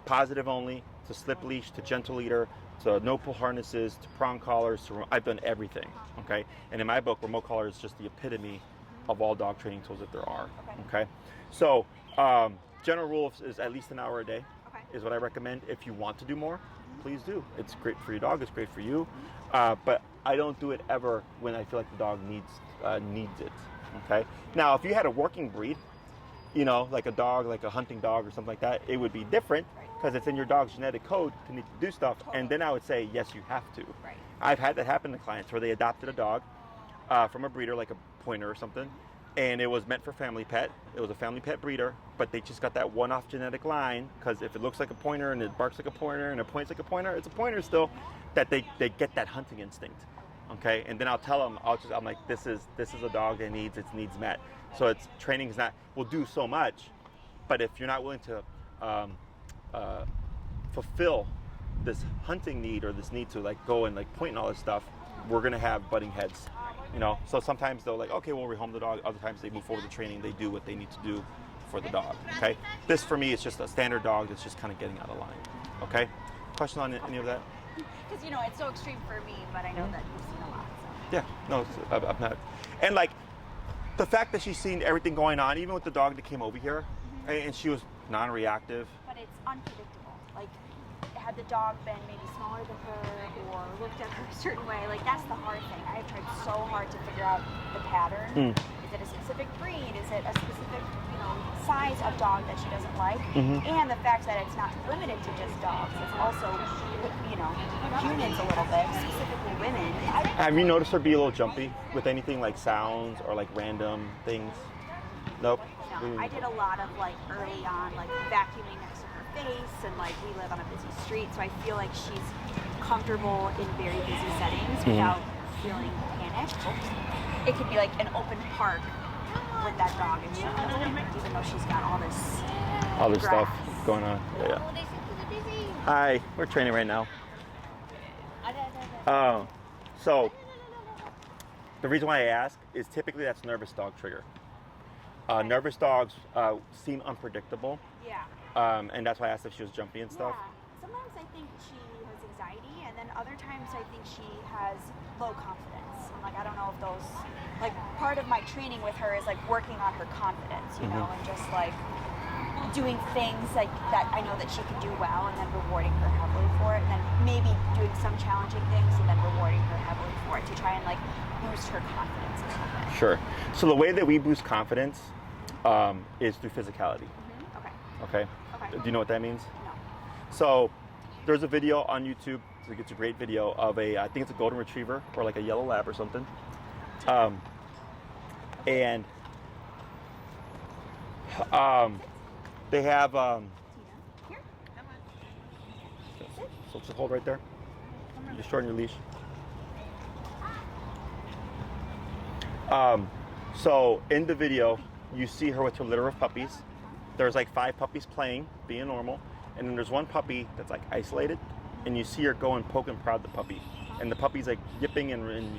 Speaker 1: positive only to slip leash to gentle leader to no pull harnesses to prong collars. I've done everything, okay? And in my book, remote collar is just the epitome of all dog training tools that there are, okay? So general rule is at least an hour a day is what I recommend. If you want to do more, please do. It's great for your dog, it's great for you, but I don't do it ever when I feel like the dog needs it, okay? Now, if you had a working breed, like a dog, like a hunting dog or something like that, it would be different because it's in your dog's genetic code to need to do stuff, and then I would say, yes, you have to. I've had that happen to clients where they adopted a dog from a breeder, like a pointer or something, and it was meant for family pet. It was a family pet breeder, but they just got that one-off genetic line because if it looks like a pointer and it barks like a pointer and it points like a pointer, it's a pointer still, that they get that hunting instinct, okay? And then I'll tell them, I'm like, this is a dog that needs its needs met. So it's training will do so much, but if you're not willing to fulfill this hunting need or this need to like go and like point and all this stuff, we're gonna have butting heads. So sometimes they'll like, okay, we'll rehome the dog. Other times they move forward with the training. They do what they need to do for the dog, okay? This for me is just a standard dog that's just kind of getting out of line, okay? Question on any of that?
Speaker 2: Because, it's so extreme for me, but I know that you've seen a lot, so.
Speaker 1: Yeah, no, I'm not. And like, the fact that she's seen everything going on, even with the dog that came over here, and she was non-reactive.
Speaker 2: But it's unpredictable. Like, had the dog been maybe smaller than her or looked at her a certain way, like that's the hard thing. I've tried so hard to figure out the pattern. It's Is it a specific breed? Is it a specific, size of dog that she doesn't like?
Speaker 1: Mhm.
Speaker 2: And the fact that it's not limited to just dogs. It's also, humans a little bit, specifically women.
Speaker 1: Have you noticed her be a little jumpy with anything like sounds or like random things? Nope.
Speaker 2: No, I did a lot of early on vacuuming next to her face, and we live on a busy street, so I feel like she's comfortable in very busy settings without feeling panicked. It could be like an open park with that dog, and she doesn't, even though she's got all this
Speaker 1: Other
Speaker 2: grass.
Speaker 1: stuff going on. Yeah. Hi, we're training right now. So the reason why I ask is typically that's nervous dog trigger. Nervous dogs seem unpredictable,
Speaker 2: Yeah.
Speaker 1: and that's why I asked if she was jumpy and stuff.
Speaker 2: Yeah. Sometimes I think she has anxiety, and then other times I think she has low confidence. I'm I don't know if those, part of my training with her is working on her confidence, and just doing things that I know that she can do well, and then rewarding her heavily for it, and then maybe doing some challenging things and then rewarding her heavily for it to try and boost her confidence a little bit.
Speaker 1: Sure. So the way that we boost confidence is through physicality.
Speaker 2: Okay.
Speaker 1: Okay. Do you know what that means?
Speaker 2: No.
Speaker 1: So there's a video on YouTube. It's a great video of I think it's a golden retriever or a yellow lab or something. And they have
Speaker 2: Tina, here.
Speaker 1: so just hold right there. Just shorten your leash. So in the video, you see her with her litter of puppies. There's 5 puppies playing, being normal, and then there's one puppy that's isolated, and you see her go and poke and prod the puppy, and the puppy's yipping and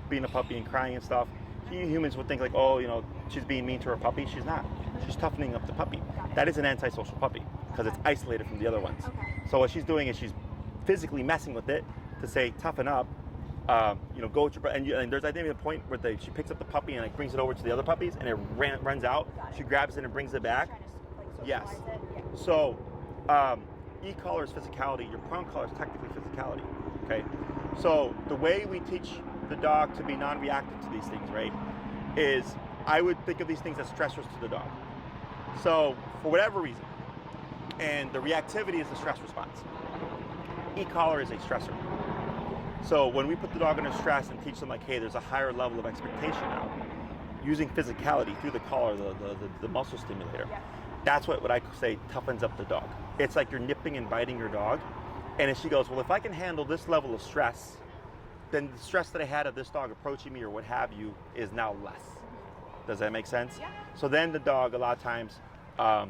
Speaker 1: being a puppy and crying and stuff. Humans would think oh, she's being mean to her puppy. She's not. She's toughening up the puppy. That is an antisocial puppy because it's isolated from the other ones.
Speaker 2: Okay.
Speaker 1: So what she's doing is she's physically messing with it to say toughen up. Go with your and there's I think a point where she picks up the puppy and brings it over to the other puppies, and it runs out. She grabs it and brings it back. Yes.
Speaker 2: It. Yeah.
Speaker 1: So, e-collar is physicality. Your prong collar is technically physicality. Okay. So the way we teach the dog to be non-reactive to these things, right, is I would think of these things as stressors to the dog. So for whatever reason, and the reactivity is the stress response. E-collar is a stressor. So when we put the dog under stress and teach them hey, there's a higher level of expectation now, using physicality through the collar, the muscle stimulator, that's what I say toughens up the dog. It's you're nipping and biting your dog, and if she goes, well, if I can handle this level of stress, then the stress that I had of this dog approaching me or what have you is now less. Does that make sense?
Speaker 2: Yeah.
Speaker 1: So then the dog, a lot of times, that's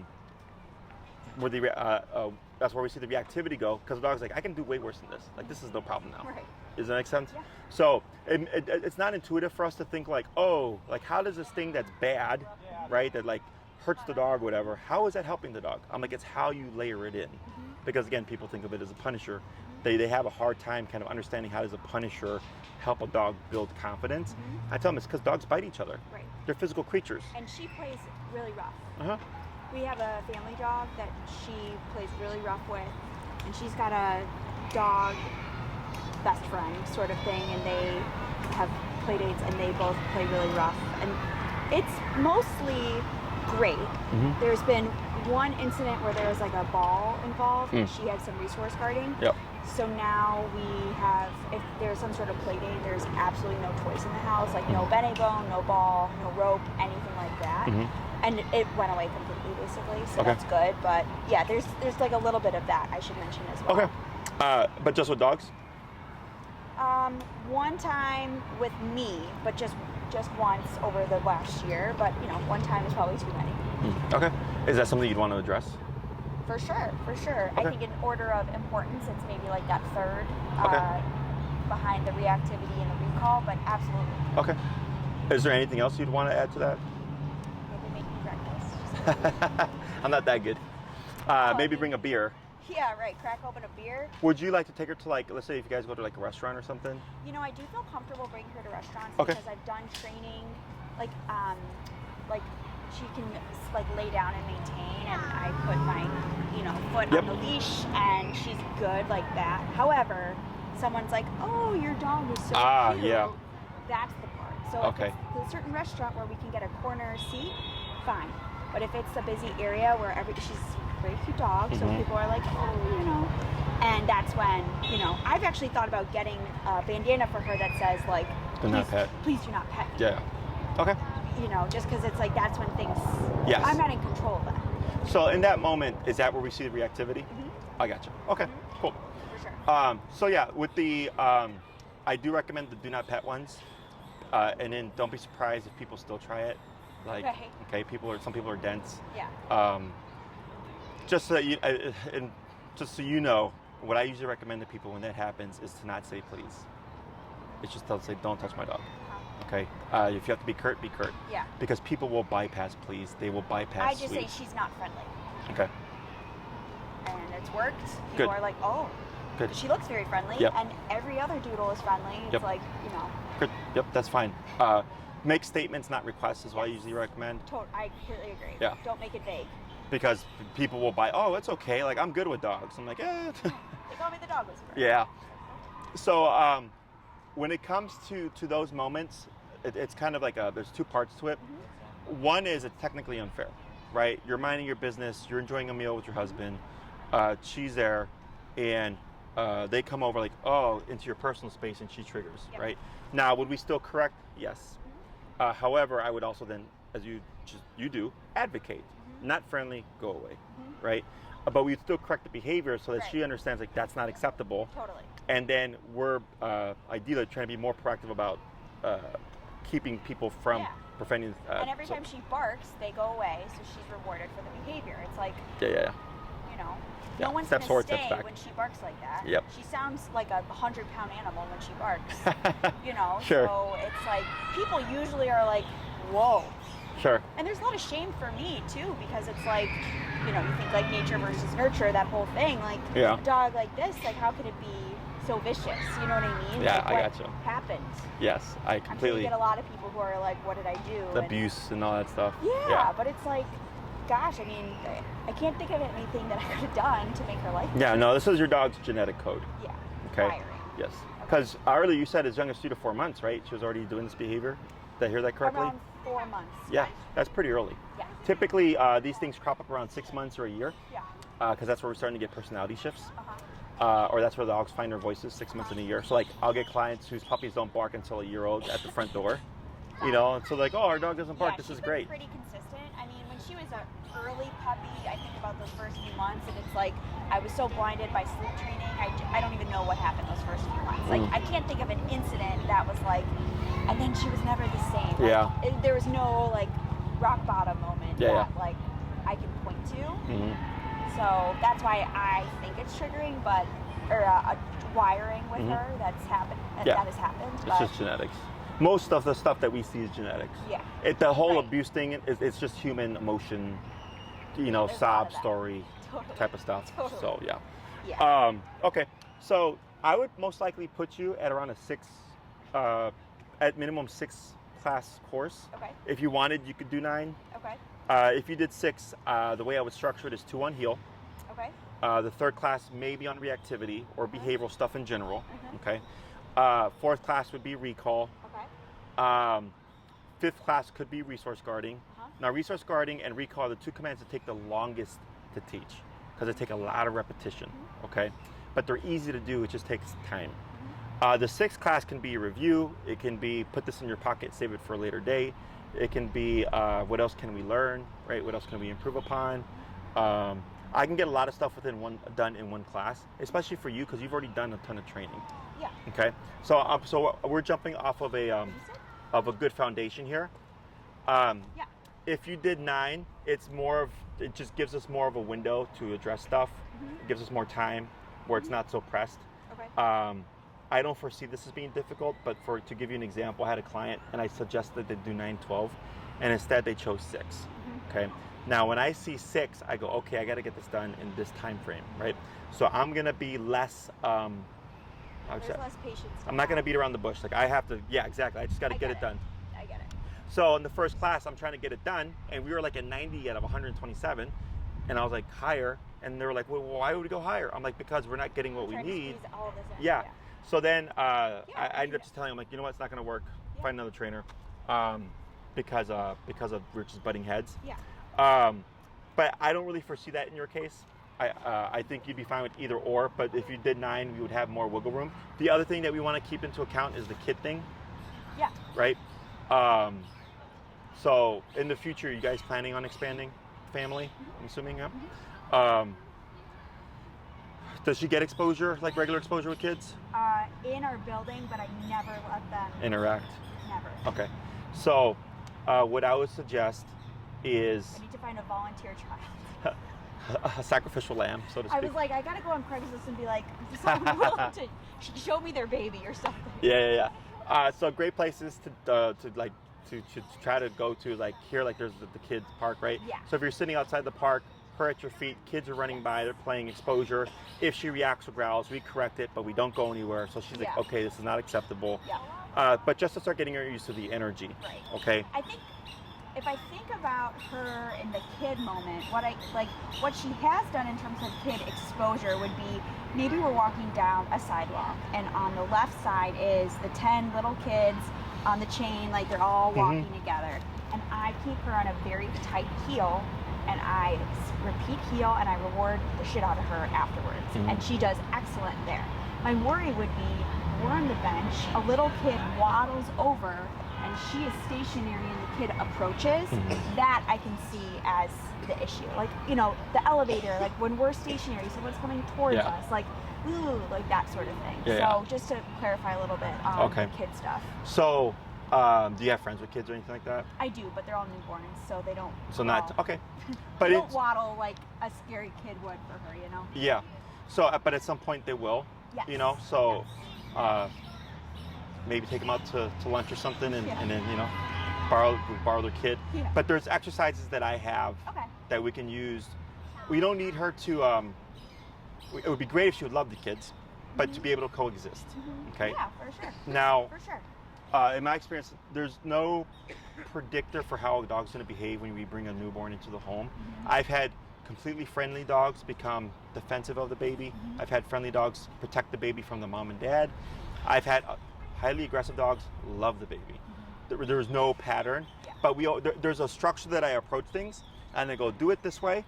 Speaker 1: where we see the reactivity go, because the dog's I can do way worse than this. This is no problem now.
Speaker 2: Right.
Speaker 1: Does that make sense?
Speaker 2: Yeah.
Speaker 1: So it's not intuitive for us to think how does this thing that's bad, right, that hurts the dog or whatever, how is that helping the dog? I'm it's how you layer it in. Because again, people think of it as a punisher. They have a hard time kind of understanding how does a punisher help a dog build confidence. I tell them it's because dogs bite each other.
Speaker 2: Right.
Speaker 1: They're physical creatures.
Speaker 2: And she plays really rough.
Speaker 1: Uh-huh.
Speaker 2: We have a family dog that she plays really rough with, and she's got a dog best friend sort of thing, and they have play dates and they both play really rough, and it's mostly great. There's been one incident where there was a ball involved and she had some resource guarding.
Speaker 1: Yep.
Speaker 2: So now we have, if there's some sort of play date, there's absolutely no toys in the house, no Bene bone, no ball, no rope, anything like that. And it went away completely, basically, so that's good. But yeah, there's a little bit of that I should mention as well.
Speaker 1: Okay. But just with dogs?
Speaker 2: One time with me, but just once over the last year. But one time is probably too many.
Speaker 1: Okay. Is that something you'd want to address?
Speaker 2: For sure.
Speaker 1: Okay.
Speaker 2: I think in order of importance, it's maybe that third behind the reactivity and the recall, but absolutely.
Speaker 1: Okay. Is there anything else you'd want to add to that?
Speaker 2: Maybe making breakfast.
Speaker 1: I'm not that good. Maybe bring a beer.
Speaker 2: Yeah, right. Crack open a beer.
Speaker 1: Would you like to take her to let's say if you guys go to a restaurant or something?
Speaker 2: I do feel comfortable bringing her to restaurants
Speaker 1: Okay.
Speaker 2: because I've done training, she can lay down and maintain, and I put my foot on the leash, and she's good like that. However, someone's oh, your dog is so cute.
Speaker 1: Yeah.
Speaker 2: That's the part. So
Speaker 1: Okay.
Speaker 2: if it's a certain restaurant where we can get a corner seat, fine. But if it's a busy area where she's a very cute dog, so people are like, oh, and that's when, I've actually thought about getting a bandana for her that says like,
Speaker 1: Do not pet.
Speaker 2: Please do not pet me.
Speaker 1: Yeah. Okay.
Speaker 2: Just because it's like that's when things.
Speaker 1: Yes.
Speaker 2: I'm not in control of that.
Speaker 1: So in that moment, is that where we see the reactivity? I gotcha. Okay. Cool.
Speaker 2: For sure.
Speaker 1: So yeah, with the I do recommend the do not pet ones, and then don't be surprised if people still try it. Like, okay, some people are dense.
Speaker 2: Yeah.
Speaker 1: Just so that just so you know, what I usually recommend to people when that happens is to not say please. It's just to say don't touch my dog. Okay. If you have to be curt, be curt.
Speaker 2: Yeah.
Speaker 1: Because people will bypass please. They will bypass.
Speaker 2: I just
Speaker 1: sweet.
Speaker 2: say she's not friendly.
Speaker 1: Okay.
Speaker 2: And it's worked. People
Speaker 1: Good.
Speaker 2: are like, oh.
Speaker 1: Good.
Speaker 2: She looks very friendly,
Speaker 1: Yep.
Speaker 2: and every other doodle is friendly. It's
Speaker 1: Yep.
Speaker 2: like,
Speaker 1: Good. Yep, that's fine. Make statements, not requests, is what I usually recommend.
Speaker 2: I completely agree.
Speaker 1: Yeah.
Speaker 2: Don't make it vague.
Speaker 1: Because people will buy, oh, it's okay. Like, I'm good with dogs. I'm like, eh.
Speaker 2: They call me the dog whisperer.
Speaker 1: Yeah. So when it comes to those moments, it's kind of like there's two parts to it. One is it's technically unfair, right? You're minding your business. You're enjoying a meal with your husband. She's there, and they come over like, oh, into your personal space, and she triggers, right? Now, would we still correct? Yes. However, I would also then, as you do, advocate. Not friendly, go away, right? But we still correct the behavior so that she understands like that's not acceptable.
Speaker 2: Totally.
Speaker 1: And then we're ideally trying to be more proactive about keeping people from preventing.
Speaker 2: And every time she barks, they go away, so she's rewarded for the behavior. It's like,
Speaker 1: Yeah.
Speaker 2: no one's
Speaker 1: Steps
Speaker 2: going
Speaker 1: forward,
Speaker 2: to
Speaker 1: steps
Speaker 2: stay
Speaker 1: back.
Speaker 2: when she barks like that.
Speaker 1: Yep.
Speaker 2: She sounds like a 100-pound animal when she barks.
Speaker 1: Sure.
Speaker 2: So it's like, people usually are like, whoa.
Speaker 1: Sure.
Speaker 2: And there's a lot of shame for me too, because it's like, you think like nature versus nurture, that whole thing. Like, a dog like this, like how could it be so vicious? You know what I mean?
Speaker 1: Yeah,
Speaker 2: like,
Speaker 1: I
Speaker 2: what
Speaker 1: gotcha.
Speaker 2: happened?
Speaker 1: Yes, I
Speaker 2: I'm sure
Speaker 1: completely.
Speaker 2: you get a lot of people who are like, what did I do?
Speaker 1: The abuse and all that stuff.
Speaker 2: Yeah, but it's like, gosh, I mean, I can't think of anything that I could have done to make her like this.
Speaker 1: Yeah, no, this is your dog's genetic code.
Speaker 2: Yeah.
Speaker 1: Okay.
Speaker 2: Wiring.
Speaker 1: Yes. Because earlier you said as young as 2 to 4 months, right? She was already doing this behavior. Did I hear that correctly?
Speaker 2: Around 4 months.
Speaker 1: Yeah, that's pretty early.
Speaker 2: Yeah.
Speaker 1: Typically, these things crop up around 6 months or a year.
Speaker 2: Yeah.
Speaker 1: Because that's where we're starting to get personality shifts. Or that's where the dogs find their voices 6 months in a year. So like, I'll get clients whose puppies don't bark until a year old at the front door. And so like, oh, our dog doesn't bark.
Speaker 2: Yeah,
Speaker 1: this is
Speaker 2: she's
Speaker 1: great.
Speaker 2: been pretty consistent. I mean, when she was an early puppy, I think about those first few months, and it's like I was so blinded by sleep training. I don't even know what happened those first few months. Like, I can't think of an incident that was like, and then she was never the same. Like, there was no like rock bottom moment that like I can point to. So that's why I think it's triggering, or a wiring with her that's happened. That has happened.
Speaker 1: It's just genetics. Most of the stuff that we see is genetics.
Speaker 2: Yeah.
Speaker 1: The whole abuse thing it's just human emotion, sob story type of stuff.
Speaker 2: Totally.
Speaker 1: So
Speaker 2: Yeah.
Speaker 1: Okay. So I would most likely put you at around a 6, at minimum 6 class course.
Speaker 2: Okay.
Speaker 1: If you wanted, you could do 9.
Speaker 2: Okay.
Speaker 1: If you did 6, the way I would structure it is 2 on heel.
Speaker 2: Okay.
Speaker 1: The 3rd class may be on reactivity or behavioral stuff in general. Okay. 4th class would be recall.
Speaker 2: Okay.
Speaker 1: 5th class could be resource guarding. Now, resource guarding and recall are the 2 commands that take the longest to teach because they take a lot of repetition. Okay. But they're easy to do. It just takes time. The 6th class can be a review. It can be put this in your pocket, save it for a later date. It can be what else can we learn, right? What else can we improve upon? I can get a lot of stuff done in one class, especially for you because you've already done a ton of training.
Speaker 2: Yeah.
Speaker 1: Okay. So we're jumping off of a good foundation here. If you did 9, it just gives us more of a window to address stuff. It gives us more time where it's not so pressed.
Speaker 2: Okay.
Speaker 1: I don't foresee this as being difficult, but to give you an example, I had a client and I suggested they do 9, 12, and instead they chose 6. Okay. Now, when I see 6, I go, okay, I got to get this done in this time frame, right? So I'm gonna be less.
Speaker 2: There's less patience.
Speaker 1: I'm not gonna beat around the bush. Like I have to. Yeah, exactly. I just got to get it done.
Speaker 2: I get it.
Speaker 1: So in the first class, I'm trying to get it done, and we were like at 90 out of 127, and I was like higher, and they were like, well, why would we go higher? I'm like, because we're not getting what we need.
Speaker 2: All of this in.
Speaker 1: Yeah. So then I ended up just telling them like, you know what, it's not gonna work. find another trainer, because of we're just butting heads.
Speaker 2: Yeah.
Speaker 1: But I don't really foresee that in your case. I think you'd be fine with either or, but if you did 9, we would have more wiggle room. The other thing that we want to keep into account is the kid thing.
Speaker 2: Yeah.
Speaker 1: Right? So in the future, are you guys planning on expanding family? I'm assuming, yeah? Does she get exposure, like regular exposure with kids?
Speaker 2: In our building, but I never let them
Speaker 1: interact.
Speaker 2: Never.
Speaker 1: Okay. So what I would suggest is
Speaker 2: I need to find a volunteer child.
Speaker 1: a sacrificial lamb, so to speak.
Speaker 2: I was like, I gotta go on Craigslist and be like, someone willing to show me their baby or something.
Speaker 1: Yeah. So great places to try to go to, like here, like there's the kids park, right?
Speaker 2: Yeah.
Speaker 1: So if you're sitting outside the park, her at your feet, kids are running by, they're playing exposure. If she reacts or growls, we correct it, but we don't go anywhere. So she's like, okay, this is not acceptable.
Speaker 2: Yeah.
Speaker 1: But just to start getting her used to the energy.
Speaker 2: Right.
Speaker 1: Okay.
Speaker 2: I think if I think about her in the kid moment, what she has done in terms of kid exposure would be maybe we're walking down a sidewalk and on the left side is the 10 little kids on the chain, like they're all walking together. And I keep her on a very tight heel and I repeat heel and I reward the shit out of her afterwards. And she does excellent there. My worry would be we're on the bench, a little kid waddles over and she is stationary and the kid approaches. That I can see as the issue. Like, you know, the elevator, like when we're stationary, someone's coming towards us, like, ooh, like that sort of thing. So just to clarify a little bit on the kid stuff.
Speaker 1: So do you have friends with kids or anything like that?
Speaker 2: I do, but they're all newborns, so they don't.
Speaker 1: So not okay. But
Speaker 2: they don't waddle like a scary kid would for her, you know.
Speaker 1: Yeah. So, but at some point they will.
Speaker 2: Yes.
Speaker 1: You know. So, maybe take them out to lunch or something, and then borrow their kid. Yeah. But there's exercises that I have that we can use. We don't need her to. It would be great if she would love the kids, but to be able to coexist. Okay.
Speaker 2: Yeah, for sure.
Speaker 1: Now.
Speaker 2: For sure.
Speaker 1: In my experience, there's no predictor for how a dog's going to behave when we bring a newborn into the home. I've had completely friendly dogs become defensive of the baby. I've had friendly dogs protect the baby from the mom and dad. I've had highly aggressive dogs love the baby. There's no pattern, but there's a structure that I approach things, and I go, do it this way.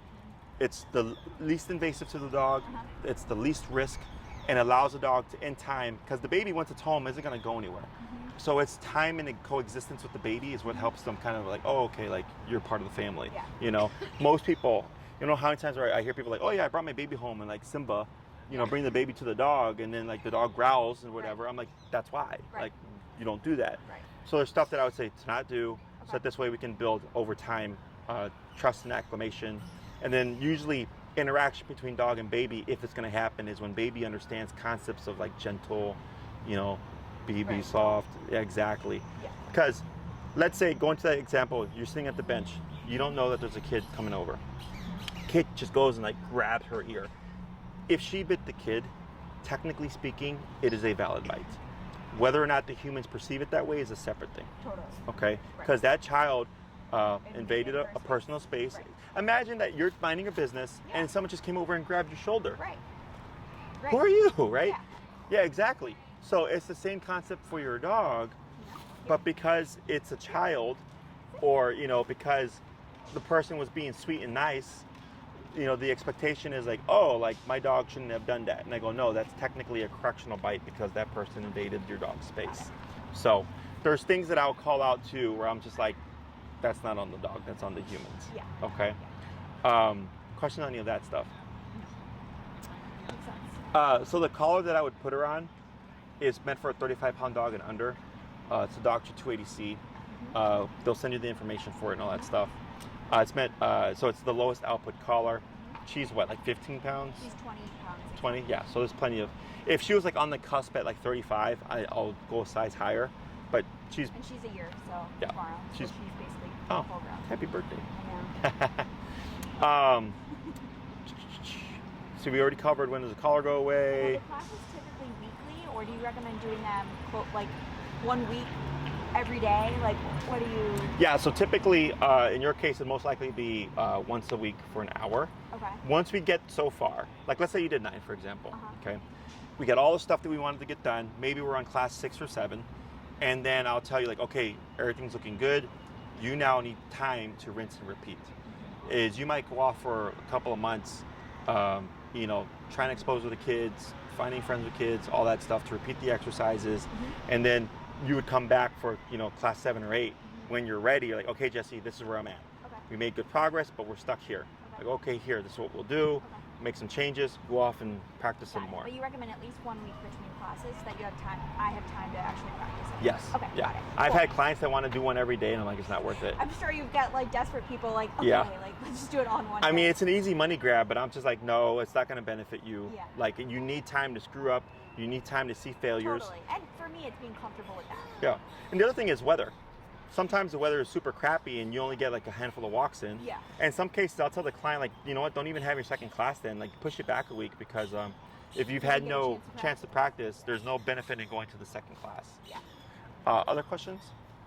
Speaker 1: It's the least invasive to the dog. It's the least risk, and allows the dog to, in time, because the baby, once it's home, isn't going to go anywhere. So it's time and coexistence with the baby is what helps them kind of like, oh, okay, like you're part of the family. Yeah. You know, most people, you know how many times I hear people like, oh yeah, I brought my baby home, and like Simba, you know, bring the baby to the dog, and then like the dog growls and whatever. I'm like, that's why. Like, you don't do that. So there's stuff that I would say to not do, so that this way we can build over time trust and acclimation. And then usually interaction between dog and baby, if it's going to happen, is when baby understands concepts of like gentle, you know, be soft. Yeah, exactly. Because let's say, going to that example, you're sitting at the bench, you don't know that there's a kid coming over. Kid just goes and like grabs her ear. If she bit the kid, technically speaking, it is a valid bite. Whether or not the humans perceive it that way is a separate thing.
Speaker 2: Totally.
Speaker 1: Okay? Because that child invaded a personal space. Imagine that you're minding your business and someone just came over and grabbed your shoulder. Who are you, right? Yeah, exactly. So it's the same concept for your dog, but because it's a child, or, you know, because the person was being sweet and nice, you know, the expectation is like, oh, like my dog shouldn't have done that. And I go, no, that's technically a correctional bite because that person invaded your dog's space. So there's things that I'll call out too, where I'm just like, that's not on the dog, that's on the humans. Yeah. Okay. Question on any of that stuff? So the collar that I would put her on is meant for a 35-pound dog and under. It's a Dr. 280C. They'll send you the information for it and all that stuff. It's meant, so it's the lowest output collar. She's what, like 15 pounds?
Speaker 2: She's 20 pounds.
Speaker 1: 20, yeah. So there's plenty of, if she was like on the cusp at like 35, I'll go a size higher. But she's...
Speaker 2: And she's a year, so tomorrow.
Speaker 1: She's
Speaker 2: basically
Speaker 1: full
Speaker 2: grown.
Speaker 1: Happy birthday.
Speaker 2: I know.
Speaker 1: So we already covered, when does the collar go away?
Speaker 2: Well, the classes typically weekly, or do you recommend doing them like 1 week every day? Like, what do you...
Speaker 1: Yeah, so typically, in your case, it'd most likely be once a week for an hour.
Speaker 2: Okay.
Speaker 1: Once we get so far, like let's say you did 9, for example, okay? We got all the stuff that we wanted to get done. Maybe we're on class 6 or 7. and then I'll tell you like, okay, everything's looking good. You now need time to rinse and repeat. Is you might go off for a couple of months, you know, trying to expose with the kids, finding friends with kids, all that stuff to repeat the exercises, and then you would come back for, you know, class 7 or 8. When you're ready, you're like, okay, Jesse, this is where I'm at.
Speaker 2: Okay.
Speaker 1: We made good progress, but we're stuck here.
Speaker 2: Okay.
Speaker 1: Like, okay, here, this is what we'll do. Make some changes, go off and practice some more.
Speaker 2: But you recommend at least 1 week between classes so that you have time. I have time to actually practice it.
Speaker 1: Yes.
Speaker 2: Okay.
Speaker 1: Yeah.
Speaker 2: Got it.
Speaker 1: I've
Speaker 2: Cool.
Speaker 1: had clients that want to do one every day, and I'm like, it's not worth it.
Speaker 2: I'm sure you've got like desperate people like, okay,
Speaker 1: Yeah.
Speaker 2: like let's just do it on one.
Speaker 1: I mean,
Speaker 2: day.
Speaker 1: it's an easy money grab, but I'm just like, no, it's not going to benefit you.
Speaker 2: Yeah.
Speaker 1: Like, you need time to screw up. You need time to see failures.
Speaker 2: Totally. And for me, it's being comfortable with that.
Speaker 1: Yeah. And the other thing is weather. Sometimes the weather is super crappy and you only get like a handful of walks in.
Speaker 2: Yeah.
Speaker 1: And in some cases, I'll tell the client, like, you know what, don't even have your second class then. Like, push it back a week because if you've had
Speaker 2: get a
Speaker 1: no
Speaker 2: chance to
Speaker 1: chance to practice, there's no benefit in going to the second class.
Speaker 2: Yeah.
Speaker 1: Other questions?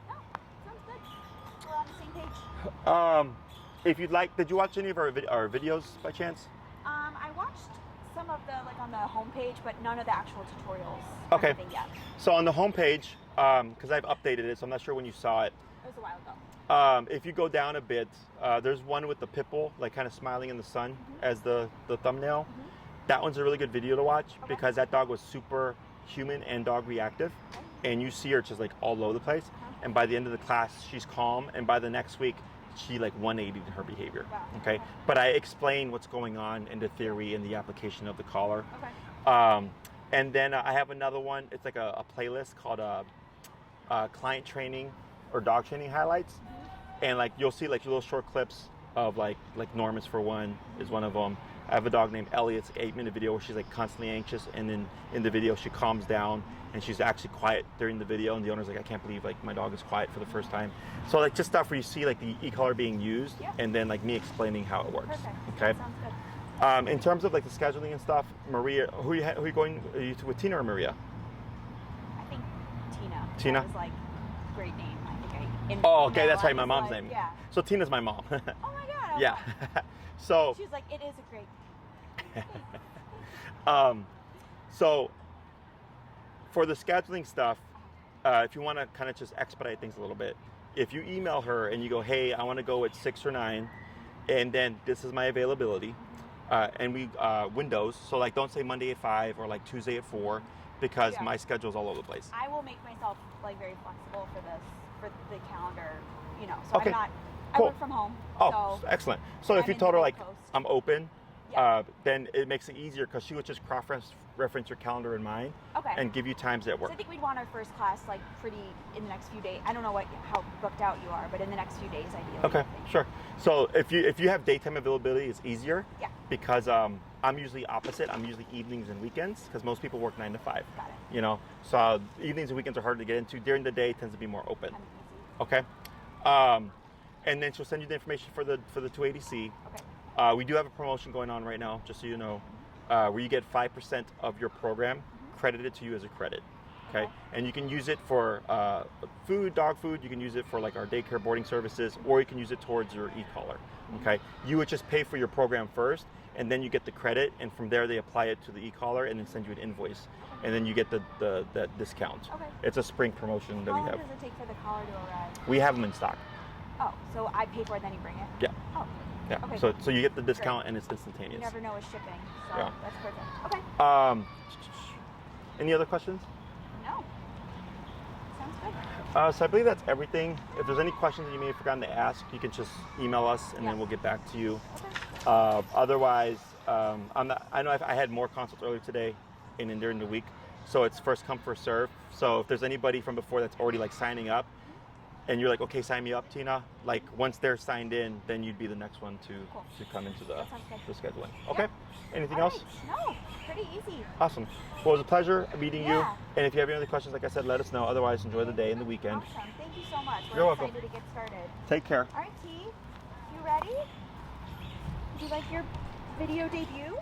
Speaker 2: No, sounds good. We're on the same page.
Speaker 1: If you'd like, did you watch any of our videos by chance?
Speaker 2: I watched some of the like on the homepage, but none of the actual tutorials. or
Speaker 1: Okay.
Speaker 2: anything yet.
Speaker 1: So on the homepage, because I've updated it, so I'm not sure when you saw it.
Speaker 2: It was a while ago.
Speaker 1: If you go down a bit, there's one with the pit bull, like kind of smiling in the sun as the thumbnail. That one's a really good video to watch because that dog was super human and dog reactive. And you see her just like all over the place. And by the end of the class, she's calm. And by the next week, she like 180'd her behavior.
Speaker 2: Wow.
Speaker 1: Okay. But I explain what's going on in the theory and the application of the collar.
Speaker 2: Okay.
Speaker 1: And then I have another one. It's like a playlist called client training or dog training highlights. And like you'll see like little short clips of like Normus for one is one of them. I have a dog named Ellie. It's an 8-minute video where she's like constantly anxious, and then in the video she calms down and she's actually quiet during the video, and the owner's like, I can't believe like my dog is quiet for the first time. So like just stuff where you see like the e-collar being used, and then like me explaining how it works.
Speaker 2: Perfect.
Speaker 1: Okay.
Speaker 2: That sounds good.
Speaker 1: In terms of like the scheduling and stuff, Maria, who are you going with, Tina or Maria?
Speaker 2: I think Tina.
Speaker 1: Tina?
Speaker 2: That was like a great name. I think
Speaker 1: Oh, okay, that's
Speaker 2: I
Speaker 1: right. My
Speaker 2: was
Speaker 1: mom's
Speaker 2: like,
Speaker 1: name.
Speaker 2: Yeah.
Speaker 1: So Tina's my mom.
Speaker 2: Oh my god.
Speaker 1: Yeah. So.
Speaker 2: She's like, it is a great.
Speaker 1: So for the scheduling stuff, if you want to kind of just expedite things a little bit, if you email her and you go, hey, I want to go at 6 or 9, and then this is my availability, and we windows. So like, don't say Monday at 5 or like Tuesday at 4, because my schedule's all over the place.
Speaker 2: I will make myself like very flexible for this, for the calendar, you know. So
Speaker 1: Okay.
Speaker 2: I'm not.
Speaker 1: Cool.
Speaker 2: I work from home.
Speaker 1: Oh,
Speaker 2: so
Speaker 1: excellent. So if
Speaker 2: I'm
Speaker 1: you
Speaker 2: in
Speaker 1: told her
Speaker 2: the
Speaker 1: like,
Speaker 2: Coast.
Speaker 1: I'm open,
Speaker 2: Yeah.
Speaker 1: then it makes it easier because she would just cross-reference your calendar and mine,
Speaker 2: Okay.
Speaker 1: and give you times at work.
Speaker 2: So I think we'd want our first class like pretty in the next few days. I don't know how booked out you are, but in the next few days, ideally.
Speaker 1: Okay,
Speaker 2: I think.
Speaker 1: sure. So if you have daytime availability, it's easier.
Speaker 2: Yeah.
Speaker 1: Because I'm usually opposite. I'm usually evenings and weekends because most people work 9 to 5.
Speaker 2: Got it.
Speaker 1: You know, so evenings and weekends are hard to get into. During the day, it tends to be more open.
Speaker 2: I'm easy.
Speaker 1: Okay. And then she'll send you the information for the 280C.
Speaker 2: Okay.
Speaker 1: We do have a promotion going on right now, just so you know, where you get 5% of your program credited to you as a credit. Okay. And you can use it for food, dog food. You can use it for like our daycare boarding services, or you can use it towards your e-collar. Okay. You would just pay for your program first, and then you get the credit, and from there they apply it to the e-collar and then send you an invoice, and then you get that discount.
Speaker 2: Okay.
Speaker 1: It's a spring promotion that
Speaker 2: How
Speaker 1: we
Speaker 2: long
Speaker 1: have.
Speaker 2: does it take for the collar to arrive?
Speaker 1: We have them in stock.
Speaker 2: Oh, so I pay for it, then you bring it?
Speaker 1: Yeah.
Speaker 2: Oh.
Speaker 1: Yeah.
Speaker 2: Okay.
Speaker 1: So you get the discount,
Speaker 2: Great.
Speaker 1: and it's
Speaker 2: You
Speaker 1: instantaneous.
Speaker 2: never know with shipping, so
Speaker 1: Yeah.
Speaker 2: that's perfect. Okay.
Speaker 1: Any other questions?
Speaker 2: No. Sounds good.
Speaker 1: So I believe that's everything. If there's any questions that you may have forgotten to ask, you can just email us, and then
Speaker 2: Yeah.
Speaker 1: we'll get back to you.
Speaker 2: Okay.
Speaker 1: Otherwise, I know I had more consults earlier today and then during the week, so it's first come, first serve. So if there's anybody from before that's already like signing up, and you're like, okay, sign me up, Tina, like once they're signed in, then you'd be the next one to come into the
Speaker 2: That sounds good.
Speaker 1: scheduling. Okay.
Speaker 2: Yeah.
Speaker 1: Anything
Speaker 2: All
Speaker 1: else?
Speaker 2: right. No, pretty easy.
Speaker 1: Awesome. Well, it was a pleasure meeting you.
Speaker 2: Yeah.
Speaker 1: And if you have any other questions, like I said, let us know. Otherwise, enjoy the day and the weekend.
Speaker 2: Awesome. Thank you so much. We're
Speaker 1: You're welcome.
Speaker 2: excited to get started.
Speaker 1: Take care.
Speaker 2: All right, T, you ready? Would you like your video debut?